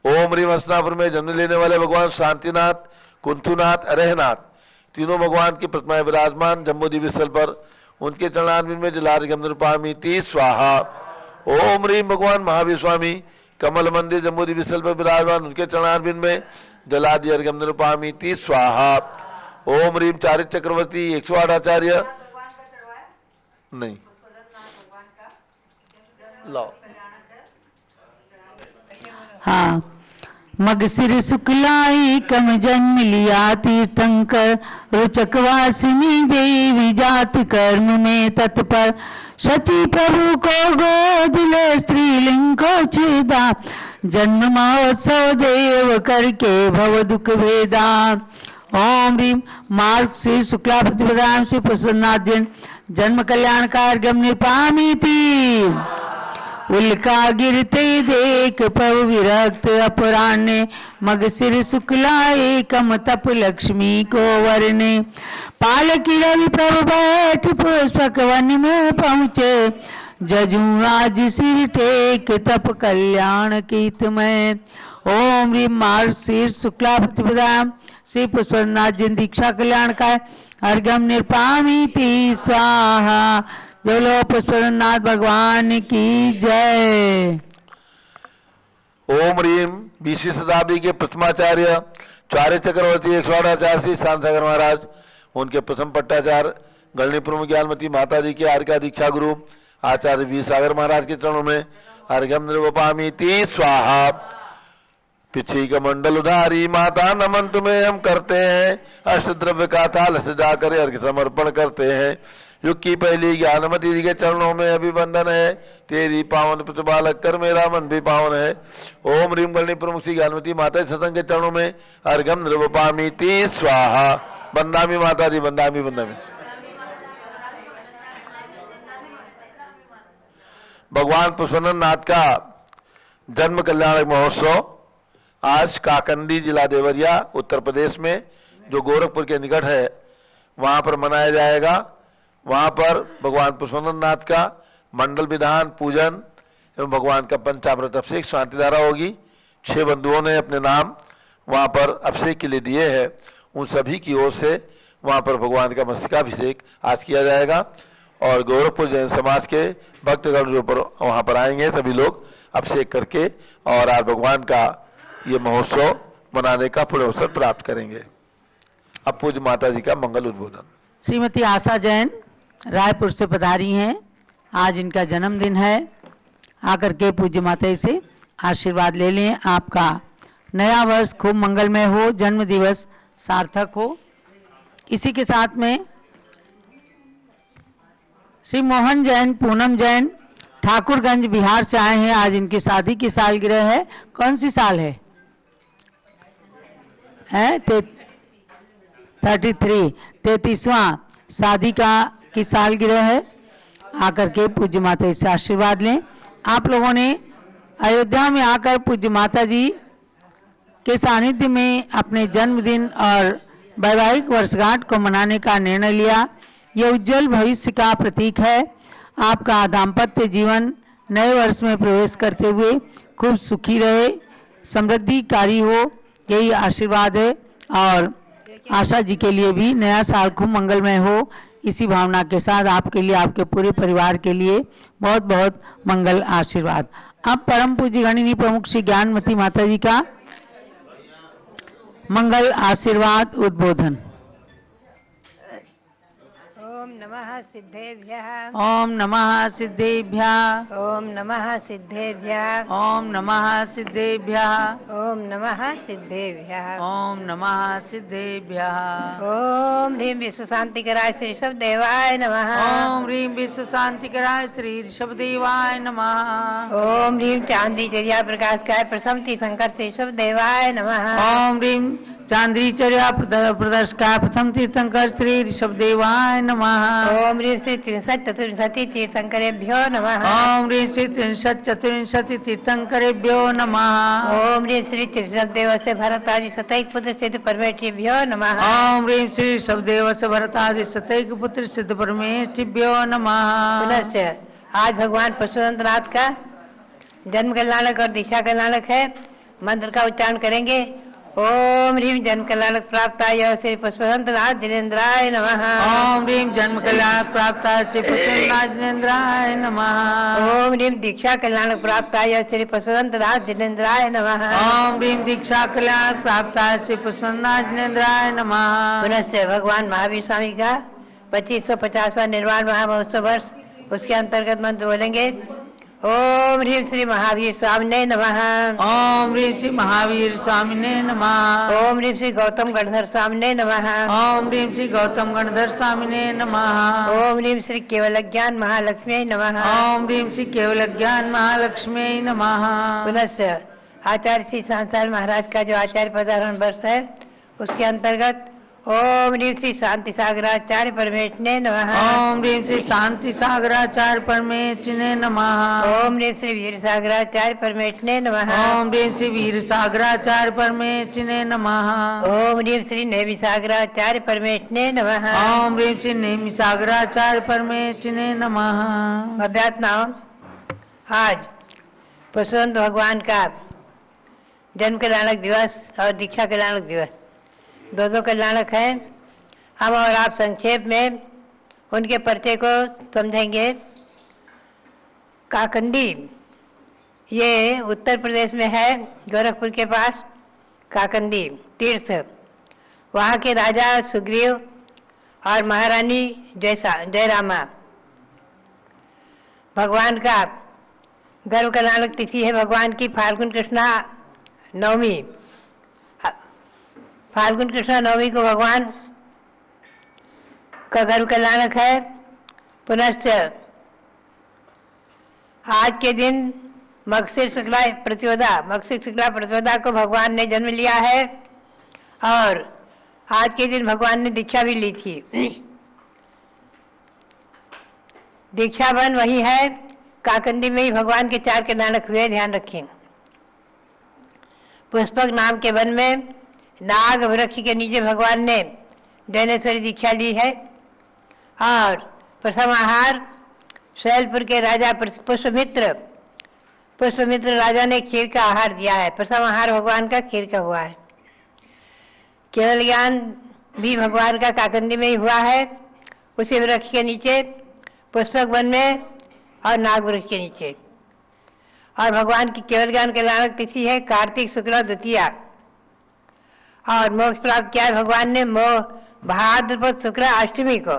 ओम रीम हस्तिनापुर में जन्म लेने वाले भगवान शांतिनाथ कुंथुनाथ अरहनाथ तीनों भगवान की प्रतिमाएं विराजमान जम्बूद्वीप स्थल पर उनके चरणार्पित में जलार्घ्यम निर्वपामीति स्वाहा। ओम रीम भगवान महावीर स्वामी कमल मंदिर जम्बूद्वीप स्थल पर विराजमान उनके चरणार्पित में जलादि अर्घ्यम निर्वपामीति स्वाहा। ओम रीम चारित्र चक्रवर्ती 108 आचार्य नहीं लो हाँ। मगसिर शुक्लाई कम जन्म लिया तीर्थंकर रुचक वासिनी देवी जाति कर्म में तत्पर शची प्रभु को गोद ले स्त्रीलिंग को छेदा जन्म महोत्सव देव करके भव दुख भेदा। ओम ह्रीम मार्ग श्री शुक्ला प्रतिपदाम श्री प्रसन्नाथ जैन जन्म कल्याण कार्गम निपामीति उल्का गिरते देख पव विरक्त अपराह्ने मगसिर शुक्ला एकम तप लक्ष्मी को वरने पालकी रवि प्रभु बैठ पुष्पक वन में पहुँचे जजू आज सिर टेक तप कल्याण कीत में। ओम ह्रीम मार्ग श्री शुक्ला प्रतिपदाम श्री पुष्पनाथ जैन दीक्षा कल्याण का अर्घ्यम निर्पामीति स्वाहा। बोलो पुष्पनाथ भगवान की जय। ओम रीम 20वीं शताब्दी के प्रथमाचार्य चार्य चक्रवर्ती 108 आचार्य श्री शांतसागर महाराज उनके प्रथम पट्टाचार्य गणनी प्रमुख ज्ञानमती माता जी के आर्य का दीक्षा गुरु आचार्य वीर सागर महाराज के चरणों में अर्घ्यम निर्वपामीति स्वाहा। पिछी का मंडल उधारी माता नमन तुम्हें हम करते हैं अष्टद्रव्य का थाल सजा कर अर्घ्य समर्पण करते हैं। युग की पहली ज्ञानमती जी के चरणों में अभिवंदन है तेरी पावन प्रतिपालक कर मेरा मन भी पावन है। ओम रीम गणनी प्रमुख श्री ज्ञानमती माता सत्संग के चरणों में अर्घ्यम निर्वपामीति स्वाहा। वंदामी माता जी वंदामी वंदामी। भगवान पुष्पनाथ का जन्म कल्याण महोत्सव आज काकंदी जिला देवरिया उत्तर प्रदेश में जो गोरखपुर के निकट है वहां पर मनाया जाएगा। वहां पर भगवान पुष्पनाथ का मंडल विधान पूजन एवं भगवान का पंचामृत अभिषेक शांति धारा होगी। 6 बंधुओं ने अपने नाम वहां पर अभिषेक के लिए दिए हैं उन सभी की ओर से वहां पर भगवान का मस्तकाभिषेक आज किया जाएगा और गोरखपुर जैन समाज के भक्तगण जो पर वहां पर आएंगे सभी लोग अभिषेक करके और आज भगवान का ये महोत्सव मनाने का पूर्ण अवसर प्राप्त करेंगे। अब पूज्य माता जी का मंगल उद्बोधन। श्रीमती आशा जैन रायपुर से पधारी हैं। आज इनका जन्मदिन है। आकर के पूज्य माता जी से आशीर्वाद ले लें। आपका नया वर्ष खूब मंगलमय हो, जन्म दिवस सार्थक हो। इसी के साथ में श्री मोहन जैन पूनम जैन ठाकुरगंज बिहार से आए हैं। आज इनकी शादी की सालगिरह है। कौन सी साल है? 33वां शादी की सालगिरह है। आकर के पूज्य माता जी से आशीर्वाद लें। आप लोगों ने अयोध्या में आकर पूज्य माता जी के सानिध्य में अपने जन्मदिन और वैवाहिक वर्षगांठ को मनाने का निर्णय लिया। यह उज्जवल भविष्य का प्रतीक है। आपका दाम्पत्य जीवन नए वर्ष में प्रवेश करते हुए खूब सुखी रहे, समृद्धिकारी हो, यही आशीर्वाद है। और आशा जी के लिए भी नया साल खूब मंगलमय हो, इसी भावना के साथ आपके लिए, आपके पूरे परिवार के लिए बहुत बहुत मंगल आशीर्वाद। अब परम पूज्य गणिनी प्रमुख श्री ज्ञानमती माता जी का मंगल आशीर्वाद उद्बोधन। ओम नमः सिद्धेभ्यः। ओम नमः सिद्धेभ्यः। ओम नमः सिद्धेभ्यः। ओम नमः सिद्धेभ्यः। ओम नमः सिद्धेभ्यः। ओम नमः सिद्धेभ्यः। ओम ह्रीं विश्व शांतिकराय श्री ऋषभदेवाय नमः। ओम ह्रीं विश्व शांतिकराय श्री ऋषभदेवाय नमः। ओम ह्रीं चांदी चर्या प्रकाशकाय प्रथम तीर्थंकर श्री ऋषभदेवाय नमः। ओम ह्रीं चांद्रीचर्या प्रदर्शकाय प्रथम तीर्थंकर श्री ऋषभदेवाय नमः। ओम ह्रीं श्री त्रिंशत् चतुर्विंशति तीर्थंकरेभ्यो नमः। ओम ह्रीं श्री त्रिंशत् चतुर्विंशति तीर्थंकरेभ्यो नमः। ओम ह्रीं श्री ऋषभदेव से भरत आदि सतैक पुत्र सिद्ध परमेष्ठिभ्यो नमः। ओम ह्रीं श्री ऋषभदेव से भरतादि सतैक पुत्र सिद्ध परमेष्ठिभ्यो नमः। पुनश्च आज भगवान पशुपतिनाथ का जन्म कल्याणक और दीक्षा कल्याणक है। मंत्र का उच्चारण करेंगे। ओम ह्रीं जन्म कल्याणक प्राप्ताय श्री पशुपतिनाथ जिनेन्द्राय नमः। ओम ह्रीं जन्म कल्याणक प्राप्ताय श्री पशुपतिनाथ जिनेन्द्राय नमः। ओम ह्रीं दीक्षा कल्याणक प्राप्ताय श्री पशुपतिनाथ जिनेन्द्राय नमः। ओम ह्रीं दीक्षा कल्याणक प्राप्ताय श्री पशुपतिनाथ जिनेन्द्राय नमः। पुनश्च भगवान महावीर स्वामी का 2550वां निर्वाण महामहोत्सव वर्ष, उसके अंतर्गत मंत्र बोलेंगे। ओम ह्रीं श्री महावीर स्वामिने नमः। ओम ह्रीं श्री महावीर स्वामिने नमः। ओम ह्रीं श्री गौतम गणधर स्वामिने नमः। ओम ह्रीं श्री गौतम गणधर स्वामिने नमः। ओम ह्रीं श्री केवल ज्ञान महालक्ष्मी नमः। ओम ह्रीं श्री केवल ज्ञान महालक्ष्मी नमः। पुनश्च आचार्य श्री सांसार महाराज का जो आचार्य पदारोहण वर्ष है, उसके अंतर्गत ओम ह्रीं श्री शांति सागराचार्य परमेष्ठिने नमः। ओम ह्रीं श्री शांति सागराचार्य परमेष्ठिने नमः। ओम ह्रीं श्री वीर सागराचार्य परमेष्ठिने नमः। ओम ह्रीं श्री वीर सागराचार्य परमेष्ठिने नमः। ओम ह्रीं श्री नेमि सागराचार्य परमेष्ठिने नमः। ओम ह्रीं श्री नेमि सागराचार्य परमेष्ठिने नमः। अभ्यात्माओं, आज पशुपति भगवान का जन्म कल्याणक दिवस और दीक्षा कल्याणक दिवस दो कल्याणक हैं। हम और आप संक्षेप में उनके परिचय को समझेंगे। काकंदी ये उत्तर प्रदेश में है, गोरखपुर के पास काकंदी तीर्थ। वहाँ के राजा सुग्रीव और महारानी जयरामा। भगवान का गर्भ कल्याणक तिथि है भगवान की फाल्गुन कृष्णा नवमी। फाल्गुन कृष्णा नवमी को भगवान का गर्भ कल्याणक है। पुनश्च आज के दिन मगशिर शुक्ला प्रतिपदा को भगवान ने जन्म लिया है और आज के दिन भगवान ने दीक्षा भी ली थी। दीक्षा वन वही है, काकंदी में ही भगवान के 4 कल्याणक हुए, ध्यान रखें। पुष्पक नाम के वन में नाग वृक्ष के नीचे भगवान ने डैनेश्वरी दीक्षा ली है। और प्रथम आहार शैलपुर के राजा पुष्पमित्र राजा ने खीर का आहार दिया है। प्रथम आहार भगवान का खीर का हुआ है। केवल ज्ञान भी भगवान का काकंदी में ही हुआ है, उसी वृक्ष के नीचे, पुष्पक वन में और नाग वृक्ष के नीचे। और भगवान की केवल ज्ञान कल्याणक तिथि है कार्तिक शुक्ला द्वितीया। और मोक्ष प्राप्त किया है भगवान ने भाद्रपद शुक्ला अष्टमी को।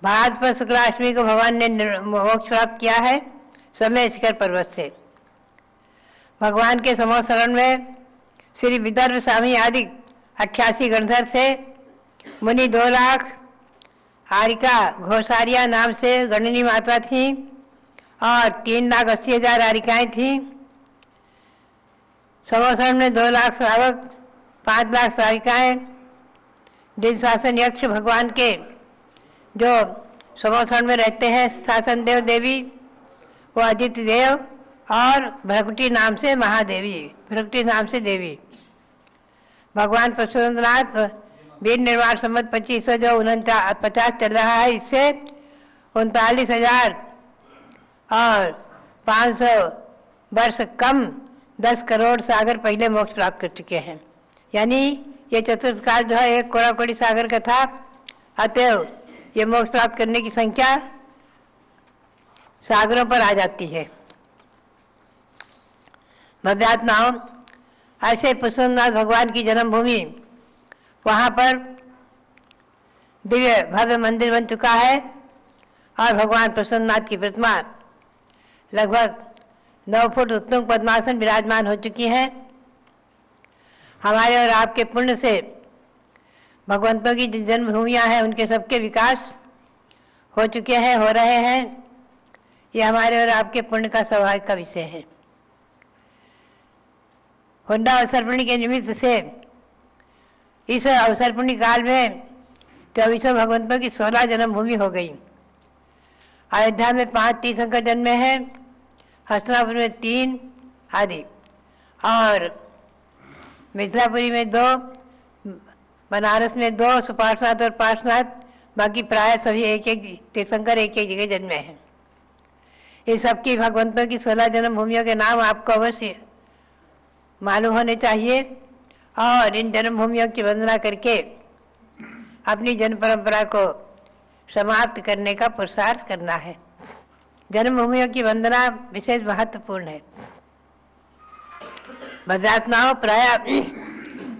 भाद्रपद शुक्ला अष्टमी को भगवान ने मोक्ष प्राप्त किया है समय शिखर पर्वत से। भगवान के समोसरण में श्री विदर्भ स्वामी आदि 88 गणधर थे। मुनि 2 लाख, हारिका घोषारिया नाम से गणनी माता थी और 3,80,000 हारिकाएं थी। समोसरण में 2 लाख श्रावक, 5 लाख सारिकाएं। दिन शासन यक्ष भगवान के जो समोसरण में रहते हैं, शासन देव देवी, वो आदित्य देव और भ्रकुटी नाम से महादेवी, भ्रकुटी नाम से देवी। भगवान पशुपतिनाथ वीर निर्वाण संवत 2500 जो 49 चल रहा है, इससे 39,000 और 500 वर्ष कम 10 करोड़ सागर पहले मोक्ष प्राप्त कर चुके हैं। यानी ये चतुर्थ काल जो है 1 कोड़ा सागर का था, अतएव ये मोक्ष प्राप्त करने की संख्या सागरों पर आ जाती है। भव्यात्माओं, ऐसे पुष्पनाथ भगवान की जन्मभूमि, वहाँ पर दिव्य भव्य मंदिर बन चुका है और भगवान प्रसन्ननाथ की प्रतिमा लगभग 9 फुट उत्तुंग पद्मासन विराजमान हो चुकी है। हमारे और आपके पुण्य से भगवंतों की जिन जन्मभूमियाँ हैं उनके सबके विकास हो चुके हैं, हो रहे हैं। ये हमारे और आपके पुण्य का सौभाग्य का विषय है। हुंडा अवसर्पणी के निमित्त से इस अवसर्पणी काल में 24 भगवंतों की 16 जन्मभूमि हो गई। अयोध्या में 5 तीर्थंकर जन्मे हैं, हस्तिनापुर में 3 आदि, और मिथिलापुरी में 2, बनारस में 2, सुपार्श्वनाथ और पार्श्वनाथ, बाकी प्राय सभी एक तीर्थंकर एक जगह जन्मे हैं। ये सबकी भगवंतों की 16 जन्मभूमियों के नाम आपको अवश्य मालूम होने चाहिए और इन जन्मभूमियों की वंदना करके अपनी जन्म परंपरा को समाप्त करने का पुरुषार्थ करना है। जन्मभूमियों की वंदना विशेष महत्वपूर्ण है। भव्यात्माओं, प्राय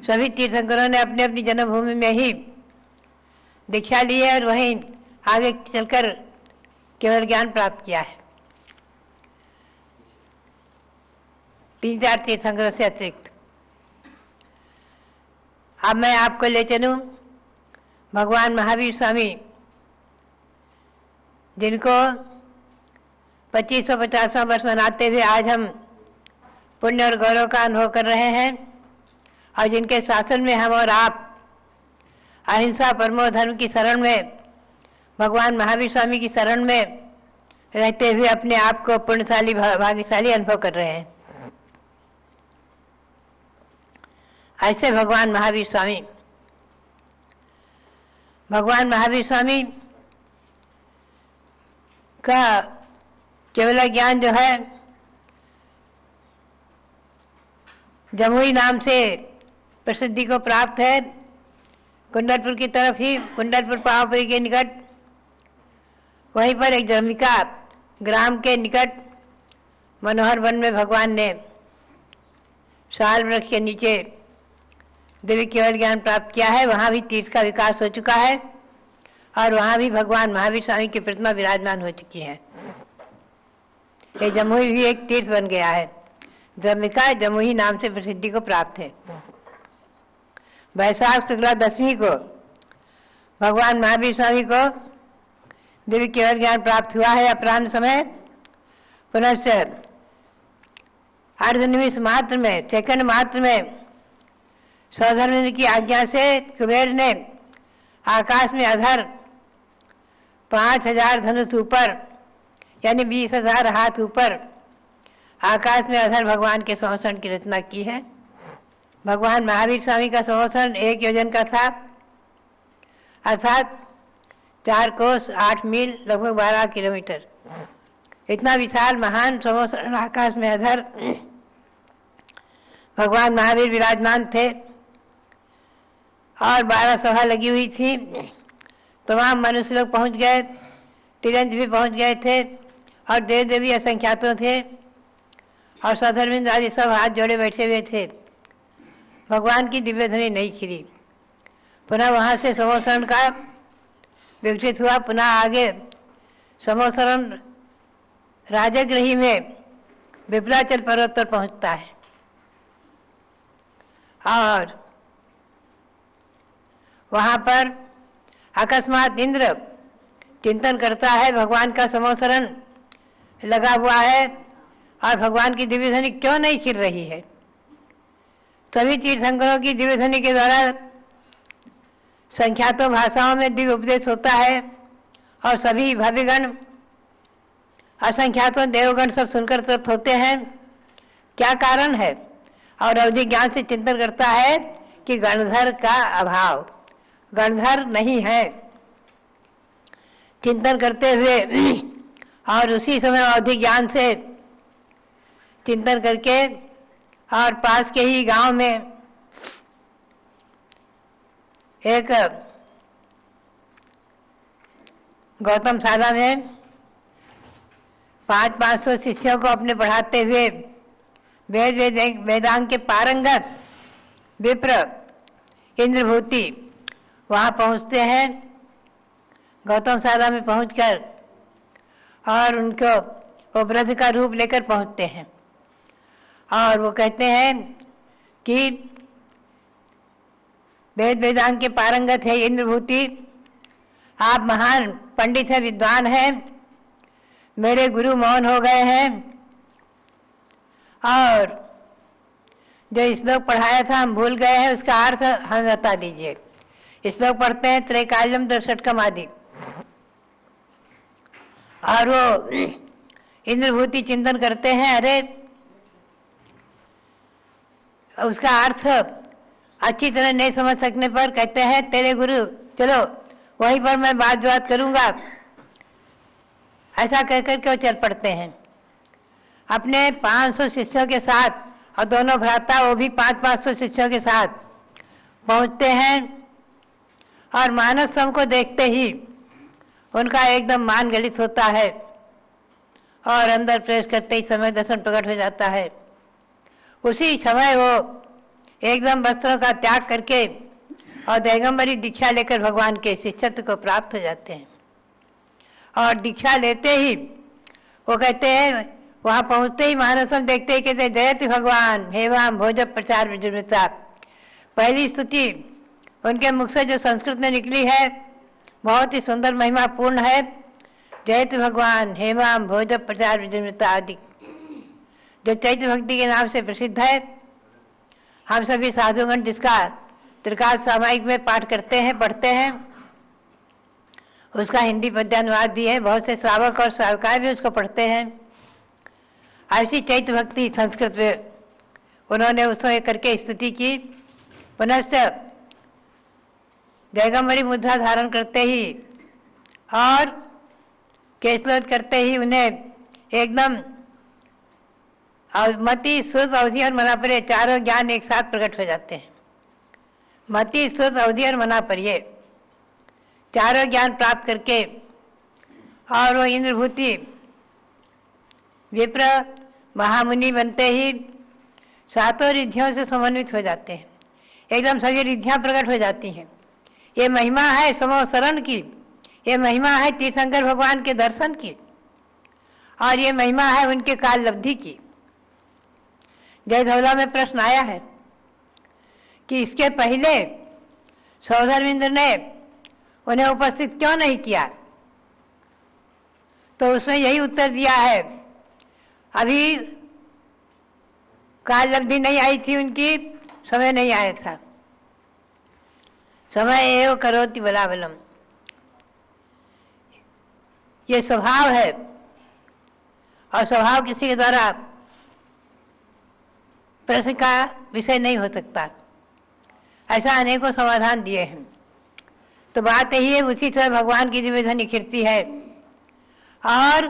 सभी तीर्थंकरों ने अपनी अपनी जन्मभूमि में ही दीक्षा ली है और वहीं आगे चलकर केवल ज्ञान प्राप्त किया है। 3-4 तीर्थंकरों से अतिरिक्त। अब मैं आपको ले चलूं भगवान महावीर स्वामी, जिनको 2550वां वर्ष मनाते हुए आज हम पुण्य और गौरव का अनुभव कर रहे हैं और जिनके शासन में हम और आप अहिंसा परमो धर्म की शरण में, भगवान महावीर स्वामी की शरण में रहते हुए अपने आप को पुण्यशाली भाग्यशाली अनुभव कर रहे हैं। ऐसे भगवान महावीर स्वामी का केवल ज्ञान जो है जमुई नाम से प्रसिद्धि को प्राप्त है। कुंडलपुर की तरफ ही, कुंडलपुर पावापुरी के निकट, वहीं पर एक जमिका ग्राम के निकट मनोहर वन में भगवान ने साल वृक्ष के नीचे दिव्य केवल ज्ञान प्राप्त किया है। वहाँ भी तीर्थ का विकास हो चुका है और वहाँ भी भगवान महावीर स्वामी की प्रतिमा विराजमान हो चुकी है। ये जमुई भी एक तीर्थ बन गया है। जमिका जमुई नाम से प्रसिद्धि को प्राप्त है। वैशाख शुक्ला 10वीं को भगवान महावीर स्वामी को दिव्य केवल ज्ञान प्राप्त हुआ है अपराह्न समय। पुनश्च अर्धनिमिष मात्र में, सेकंड मात्र में सौधर्मेंद्र की आज्ञा से कुबेर ने आकाश में अधर 5000 धनुष ऊपर, यानी 20,000 हाथ ऊपर आकाश में अधर भगवान के संवत्सरण की रचना की है। भगवान महावीर स्वामी का संवत्सरण 1 योजन का था, अर्थात 4 कोस 8 मील, लगभग 12 किलोमीटर। इतना विशाल महान संवत्सरण आकाश में अधर भगवान महावीर विराजमान थे और 12 सभा लगी हुई थी। तमाम मनुष्य लोग पहुंच गए, तिरंज भी पहुंच गए थे और देव देवी असंख्यातों थे और सौधर्मेंद्र आदि सब हाथ जोड़े बैठे हुए थे। भगवान की दिव्य ध्वनि नहीं खिली। पुनः वहाँ से समोसरण का विकसित हुआ। पुनः आगे समोसरण राजगृही में विप्लाचल पर्वत पर पहुँचता है और वहाँ पर अकस्मात इंद्र चिंतन करता है, भगवान का समोसरण लगा हुआ है और भगवान की दिव्य ध्वनि क्यों नहीं खिल रही है। सभी तीर्थंकरों की दिव्य ध्वनि के द्वारा संख्यातों भाषाओं में दिव्य उपदेश होता है और सभी भव्यगण असंख्यातों देवगण सब सुनकर तृप्त होते हैं। क्या कारण है? और अवधि ज्ञान से चिंतन करता है कि गणधर का अभाव, गणधर नहीं है। चिंतन करते हुए और उसी समय अवधि ज्ञान से चिंतन करके और पास के ही गांव में एक गौतम शाला में 500 शिष्यों को अपने पढ़ाते हुए वेदांग के पारंगत विप्र इंद्रभूति वहाँ पहुँचते हैं। गौतम शाला में पहुंचकर और उनको वो वृद्ध का रूप लेकर पहुंचते हैं और वो कहते हैं कि वेदांग के पारंगत है इंद्रभूति, आप महान पंडित हैं, विद्वान हैं, मेरे गुरु मौन हो गए हैं और जो श्लोक पढ़ाया था हम भूल गए हैं, उसका अर्थ हमें बता दीजिए। श्लोक पढ़ते हैं त्रैकाल्यम दर्शटकम आदि, और वो इंद्रभूति चिंतन करते हैं, अरे उसका अर्थ अच्छी तरह नहीं समझ सकने पर कहते हैं तेरे गुरु, चलो वहीं पर मैं बात करूंगा। ऐसा कहकर के वो चल पड़ते हैं अपने 500 शिष्यों के साथ, और दोनों भ्राता वो भी 500 शिष्यों के साथ पहुंचते हैं और मानव सम को देखते ही उनका एकदम मान गलित होता है और अंदर प्रवेश करते ही समय दर्शन प्रकट हो जाता है। उसी समय वो एकदम वस्त्रों का त्याग करके और दैगंबरी दीक्षा लेकर भगवान के शिष्यत्व को प्राप्त हो जाते हैं। और दीक्षा लेते ही वो कहते हैं, वहाँ पहुँचते ही महानसम देखते ही कहते हैं जयति भगवान हेवाम भोज प्रचार विजृंभिता। पहली स्तुति उनके मुख से जो संस्कृत में निकली है बहुत ही सुंदर महिमा पूर्ण है, जयति भगवान हेवाम भोज प्रचार विजृंभिता आदि, जो चैत्य भक्ति के नाम से प्रसिद्ध है। हम सभी साधुगण जिसका त्रिकाल सामायिक में पाठ करते हैं, पढ़ते हैं, उसका हिंदी पद्यानुवाद भी है, बहुत से श्रावक और श्रावकाएं भी उसको पढ़ते हैं। ऐसी चैत्य भक्ति संस्कृत में उन्होंने उसमें करके स्तुति की। पुनश्च दैगंबरी मुद्रा धारण करते ही और केशलोद करते ही उन्हें एकदम मति, श्रुत, अवधि और मनापर्य चारों ज्ञान एक साथ प्रकट हो जाते हैं। मति, श्रुत, अवधि और मनापर्य चारों ज्ञान प्राप्त करके और वो इंद्रभूति विप्र महामुनि बनते ही सातों रिद्धियों से समन्वित हो जाते हैं। एकदम सभी रिद्धियां प्रकट हो जाती हैं। ये महिमा है समो शरण की, ये महिमा है तीर्थंकर भगवान के दर्शन की, और ये महिमा है उनके काल लब्धि की। जय धौला में प्रश्न आया है कि इसके पहले सौधर्मेंद्र ने उन्हें उपस्थित क्यों नहीं किया, तो उसमें यही उत्तर दिया है, अभी काल लब्धि नहीं आई थी उनकी, समय नहीं आया था। समय एव करोति बलाबलम, ये स्वभाव है और स्वभाव किसी के द्वारा प्रश्न का विषय नहीं हो सकता। ऐसा अनेकों समाधान दिए हैं। तो बात यही है, उसी तरह भगवान की जिम्मेदारी खिरती है। और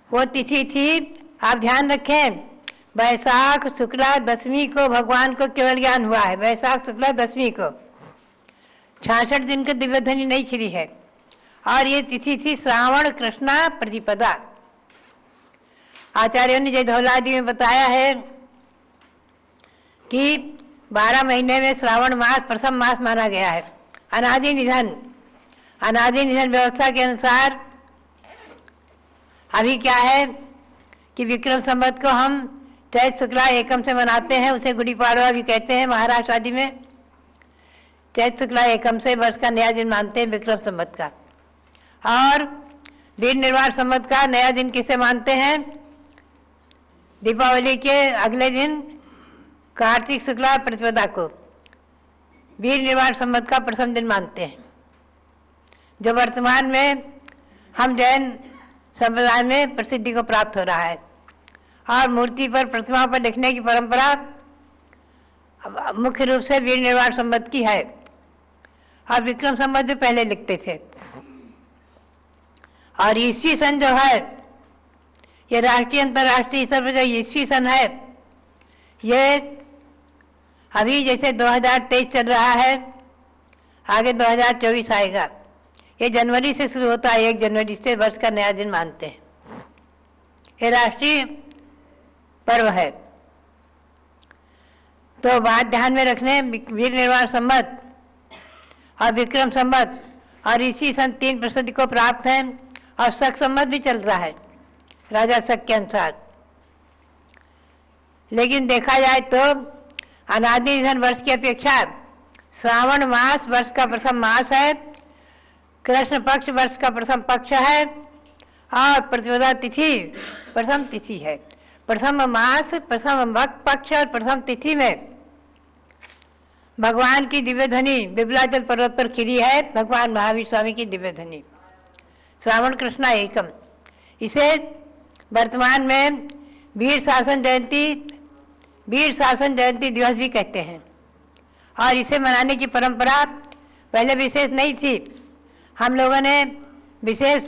वो तिथि थी, आप ध्यान रखें, वैशाख शुक्ला दशमी को भगवान को केवल ज्ञान हुआ है। वैशाख शुक्ला दशमी को 66 दिन की दिव्यध्वनि नहीं खिली है। और ये तिथि थी श्रावण कृष्णा प्रतिपदा। आचार्यों ने जय धौलादि में बताया है कि 12 महीने में श्रावण मास प्रथम मास माना गया है। अनादि निधन व्यवस्था के अनुसार अभी क्या है कि विक्रम संवत को हम चैत शुक्ला एकम से मनाते हैं, उसे गुड़ी पाड़वा भी कहते हैं। महाराष्ट्र आदि में चैत शुक्ला एकम से वर्ष का नया दिन मानते हैं, विक्रम संवत का। और वीर निर्वाण संवत का नया दिन किसे मानते हैं? दीपावली के अगले दिन कार्तिक शुक्ला प्रतिपदा को वीर निर्वाण संवत का प्रथम दिन मानते हैं, जो वर्तमान में हम जैन संप्रदाय में प्रसिद्धि को प्राप्त हो रहा है। और मूर्ति पर, प्रतिमा पर लिखने की परंपरा मुख्य रूप से वीर निर्वाण संवत की है, और विक्रम संवत भी पहले लिखते थे। और ईस्वी सन जो है, ये राष्ट्रीय अंतर्राष्ट्रीय स्तर पर जो ईस्वी सन है, ये अभी जैसे 2023 चल रहा है, आगे 2024 आएगा। ये जनवरी से शुरू होता है, 1 जनवरी से वर्ष का नया दिन मानते हैं। ये राष्ट्रीय पर्व है। तो बात ध्यान में रखने, वीर निर्वाण संवत और विक्रम संवत और इसी सन 3% को प्राप्त है, और शक संवत भी चल रहा है राजा शक के अनुसार। लेकिन देखा जाए तो अनादि निधन वर्ष की अपेक्षा श्रावण मास वर्ष का प्रथम मास है, कृष्ण पक्ष वर्ष का प्रथम पक्ष है, और प्रतिपदा तिथि प्रथम तिथि है। प्रथम मास, प्रथम पक्ष और प्रथम तिथि में भगवान की दिव्य ध्वनि बिबलाचल पर्वत पर खिली है, भगवान महावीर स्वामी की दिव्य ध्वनि श्रावण कृष्णा एकम। इसे वर्तमान में वीर शासन जयंती दिवस भी कहते हैं। और इसे मनाने की परंपरा पहले विशेष नहीं थी, हम लोगों ने विशेष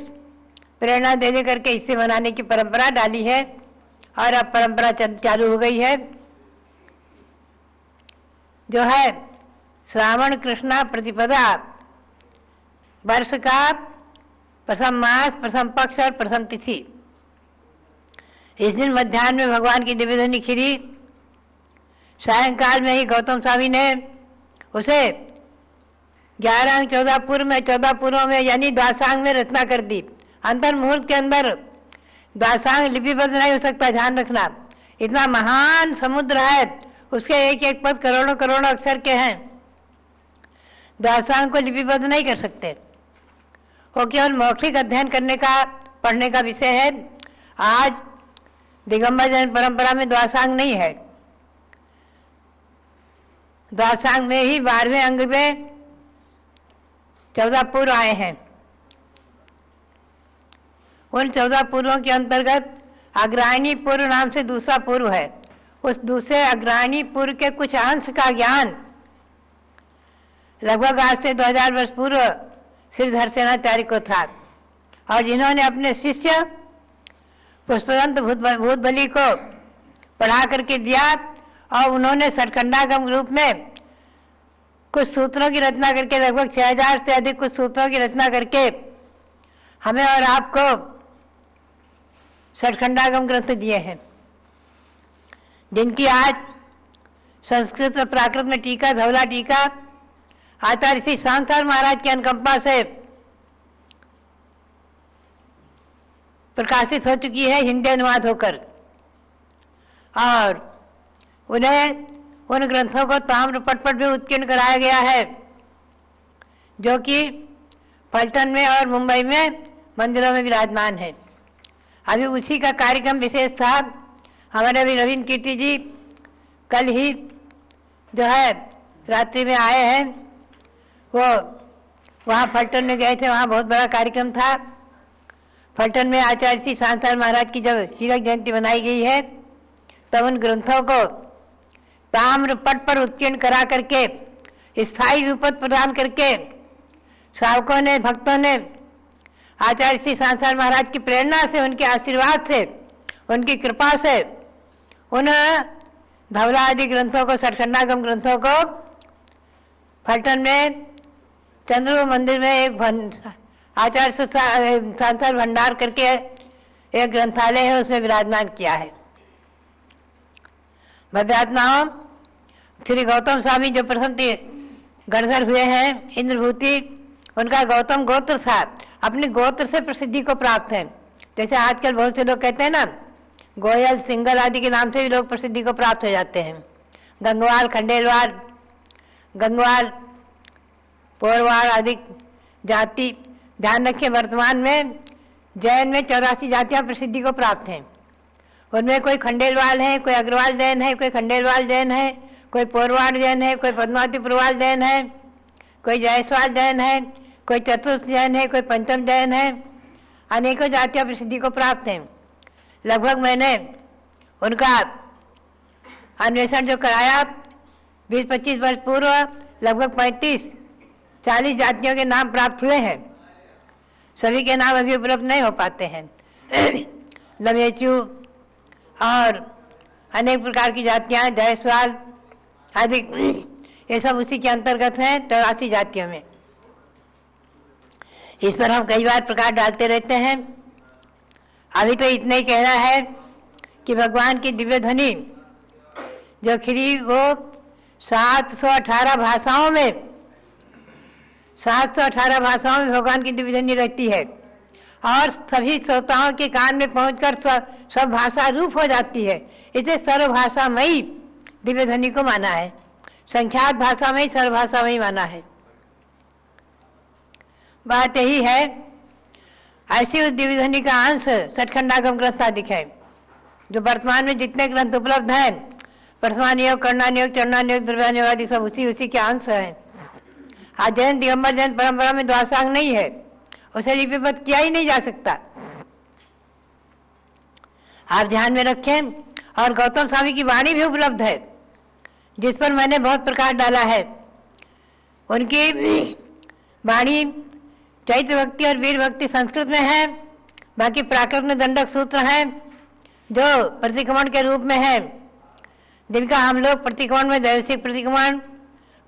प्रेरणा दे करके इसे मनाने की परंपरा डाली है, और अब परंपरा चालू हो गई है, जो है श्रावण कृष्णा प्रतिपदा वर्ष का प्रथम मास, प्रथम पक्ष और प्रथम तिथि। इस दिन मध्याह्न में भगवान की दिव्य ध्वनि खिली। सायंकाल में ही गौतम स्वामी ने उसे 11 अंक 14 पूर्व में, 14 पूर्व में यानी द्वासांग में रचना कर दी। अंतर मुहूर्त के अंदर द्वासांग लिपिबद्ध नहीं हो सकता, ध्यान रखना। इतना महान समुद्र है, उसके एक एक पद करोड़ों करोड़ों अक्षर के हैं, द्वासांग को लिपिबद्ध नहीं कर सकते। वो केवल मौखिक अध्ययन करने का, पढ़ने का विषय है। आज दिगंबर जैन परंपरा में द्वासांग नहीं है। द्वासांग में ही 12वें अंग में 14 पूर्व आए हैं। उन 14 पूर्वों के अंतर्गत अग्रणी पूर्व नाम से दूसरा पूर्व है। उस दूसरे अग्रणी पूर्व के कुछ अंश का ज्ञान लगभग आज से 2000 वर्ष पूर्व श्रीधर सेनाचार्य को था, और जिन्होंने अपने शिष्य पुष्पदंत भूतबली को पढ़ा करके दिया, और उन्होंने सटखंडागम रूप में कुछ सूत्रों की रचना करके, लगभग 6000 से अधिक कुछ सूत्रों की रचना करके हमें और आपको सटखंडागम ग्रंथ दिए हैं, जिनकी आज संस्कृत और प्राकृत में टीका, धौला टीका आचार्य श्री शांतार महाराज की अनुकंपा से प्रकाशित हो चुकी है, हिंदी अनुवाद होकर। और उन्हें उन ग्रंथों को ताम्रपट पर भी उत्कीर्ण कराया गया है, जो कि पलटन में और मुंबई में मंदिरों में विराजमान है। अभी उसी का कार्यक्रम विशेष था। हमारे अभी रविंद्र कीर्ति जी कल ही जो है रात्रि में आए हैं, वो वहाँ फलटन में गए थे, वहाँ बहुत बड़ा कार्यक्रम था। फलटन में आचार्य श्री शांतार महाराज की जब हीरक जयंती बनाई गई है, तब उन ग्रंथों को ताम्रपट पर उत्कीर्ण करा करके, स्थायी रूपत प्रदान करके श्रावकों ने, भक्तों ने आचार्य श्री शांतार महाराज की प्रेरणा से, उनके आशीर्वाद से, उनकी कृपा से उन धवला आदि ग्रंथों को, सटखंडागम ग्रंथों को फलटन में चंद्र मंदिर में एक आचार्य शांतार भंडार करके एक ग्रंथालय है, उसमें विराजमान किया है। भव्यात्माओं, श्री गौतम स्वामी जो प्रथम गणधर हुए हैं, इंद्रभूति, उनका गौतम गोत्र था। अपने गोत्र से प्रसिद्धि को प्राप्त है। जैसे आजकल बहुत से लोग कहते हैं ना, गोयल, सिंगल आदि के नाम से भी लोग प्रसिद्धि को प्राप्त हो जाते हैं। गंगवाल, खंडेलवाल, गंगवाल, पोरवाल आदि जाति, ध्यान रखें, वर्तमान में जैन में 84 जातियां प्रसिद्धि को प्राप्त हैं। उनमें कोई खंडेलवाल है, कोई अग्रवाल जैन है, कोई खंडेलवाल जैन है, कोई पोरवाल जैन है, कोई पद्मावती पुरवाल जैन है, कोई जायसवाल जैन है, कोई चतुर्थ जैन है, कोई पंचम जैन है। अनेकों जातियां प्रसिद्धि को प्राप्त हैं। लगभग मैंने उनका अन्वेषण जो कराया 20-25 वर्ष पूर्व, लगभग 35-40 जातियों के नाम प्राप्त हुए हैं। सभी के नाम अभी उपलब्ध नहीं हो पाते हैं। लमेचू और अनेक प्रकार की जातियां, जायसवाल आदि, ये सब उसी के अंतर्गत हैं 83 जातियों में। इस पर हम कई बार प्रकाश डालते रहते हैं। अभी तो इतना ही कहना है कि भगवान की दिव्य ध्वनि जो खिली वो 718 भाषाओं में 718 भाषाओं में भगवान की दिव्य ध्वनि रहती है और सभी श्रोताओं के कान में पहुंचकर सब भाषा रूप हो जाती है। इसे सर्वभाषामयी दिव्य ध्वनि को माना है, संख्यात भाषा में सर्वभाषामयी माना है। बात यही है, ऐसी उस दिव्य ध्वनि का अंश सचखंडागम ग्रंथ आदि है, जो वर्तमान में जितने ग्रंथ उपलब्ध हैं, प्रथमान योग, कर्णान योग, चरणान योग, द्रव्यान योग आदि सब उसी के अंश हैं। आज जैन दिगंबर जैन परंपरा में द्वासांग नहीं है, उसे लिपिबद्ध किया ही नहीं जा सकता। आप ध्यान में रखें। और गौतम स्वामी की वाणी भी उपलब्ध है, जिस पर मैंने बहुत प्रकाश डाला है। उनकी वाणी चैत्र भक्ति और वीर भक्ति संस्कृत में है, बाकी प्राकृत में दंडक सूत्र हैं जो प्रतिक्रमण के रूप में है, जिनका हम लोग प्रतिक्रमण में दैवसिक प्रतिक्रमण,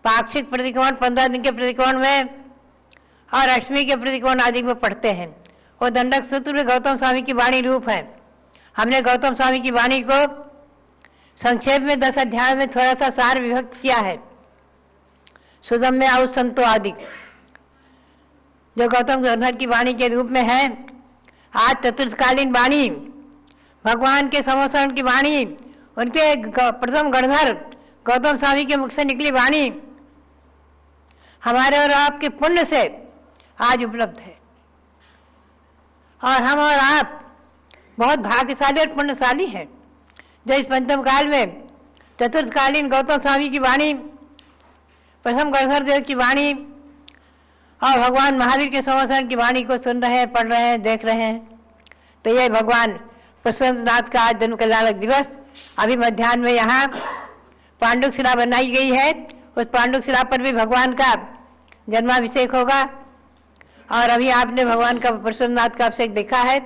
पाक्षिक प्रतिक्रमण 15 दिन के प्रतिक्रमण में और अष्टमी के प्रतिक्रमण आदि में पढ़ते हैं। वो दंडक सूत्र में गौतम स्वामी की वाणी रूप है। हमने गौतम स्वामी की वाणी को संक्षेप में 10 अध्याय में थोड़ा सा सार विभक्त किया है। सुदम्य आउस संतो आदि जो गौतम गंधर की वाणी के रूप में है। आज चतुर्थकालीन वाणी, भगवान के समोसरण की वाणी, उनके प्रथम गणधर गौतम स्वामी के मुख से निकली वाणी हमारे और आपके पुण्य से आज उपलब्ध है। और हम और आप बहुत भाग्यशाली और पुण्यशाली हैं जो इस पंचम काल में चतुर्थकालीन गौतम स्वामी की वाणी, प्रथम गणधर देव की वाणी और भगवान महावीर के समोसरण की वाणी को सुन रहे हैं, पढ़ रहे हैं, देख रहे हैं। तो ये भगवान प्रसन्ननाथ का आज जन्म कल्याणक दिवस। अभी मध्याह्न में यहाँ पांडुक शिला बनाई गई है, उस पांडुक शिला पर भी भगवान का जन्माभिषेक होगा। और अभी आपने भगवान का प्रसन्ननाथ का अभिषेक देखा है।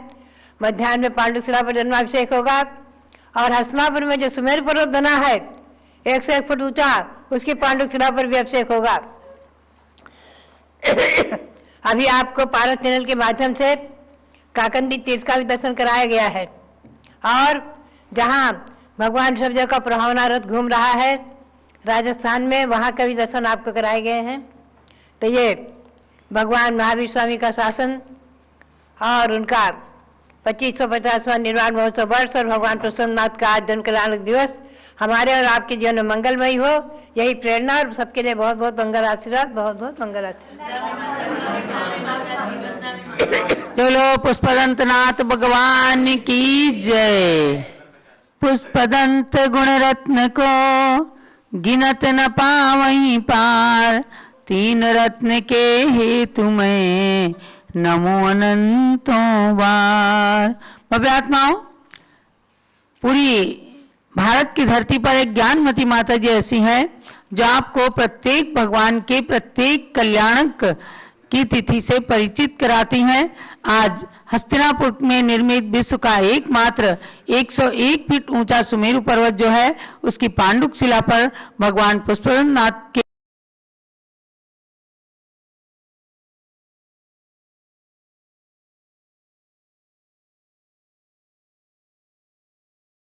मध्याह्न में पांडुक शिला पर जन्माभिषेक होगा। और हस्तिनापुर में जो सुमेर पर्वत बना है 101 फुट ऊंचा, उसकी पांडुक शिला पर भी अभिषेक होगा। अभी आपको पारस चैनल के माध्यम से काकंदी तीर्थ का भी दर्शन कराया गया है। और जहाँ भगवान सब जगह का प्रभावना रथ घूम रहा है राजस्थान में, वहाँ का भी दर्शन आपको कराए गए हैं। तो ये भगवान महावीर स्वामी का शासन और उनका 2550वां निर्वाण महोत्सव वर्ष और भगवान प्रसन्ननाथ का आज जन्म कल्याणक दिवस हमारे और आपके जीवन में मंगलमयी हो, यही प्रेरणा। और सबके लिए बहुत बहुत मंगल आशीर्वाद, बहुत बहुत मंगल आशीर्वाद। चलो पुष्पदंत नाथ भगवान की जय। पुष्पदंत गुण रत्न को गिनत न पावहीं पार, तीन रत्न के हेतु में नमो अनंतों बार। भव्य आत्माओं, पूरी भारत की धरती पर एक ज्ञानमती माता जी ऐसी है जो आपको प्रत्येक भगवान के प्रत्येक कल्याणक की तिथि से परिचित कराती हैं। आज हस्तिनापुर में निर्मित विश्व का एकमात्र 101 फीट ऊंचा सुमेरु पर्वत जो है, उसकी पांडुक शिला पर भगवान पुष्पनाथ के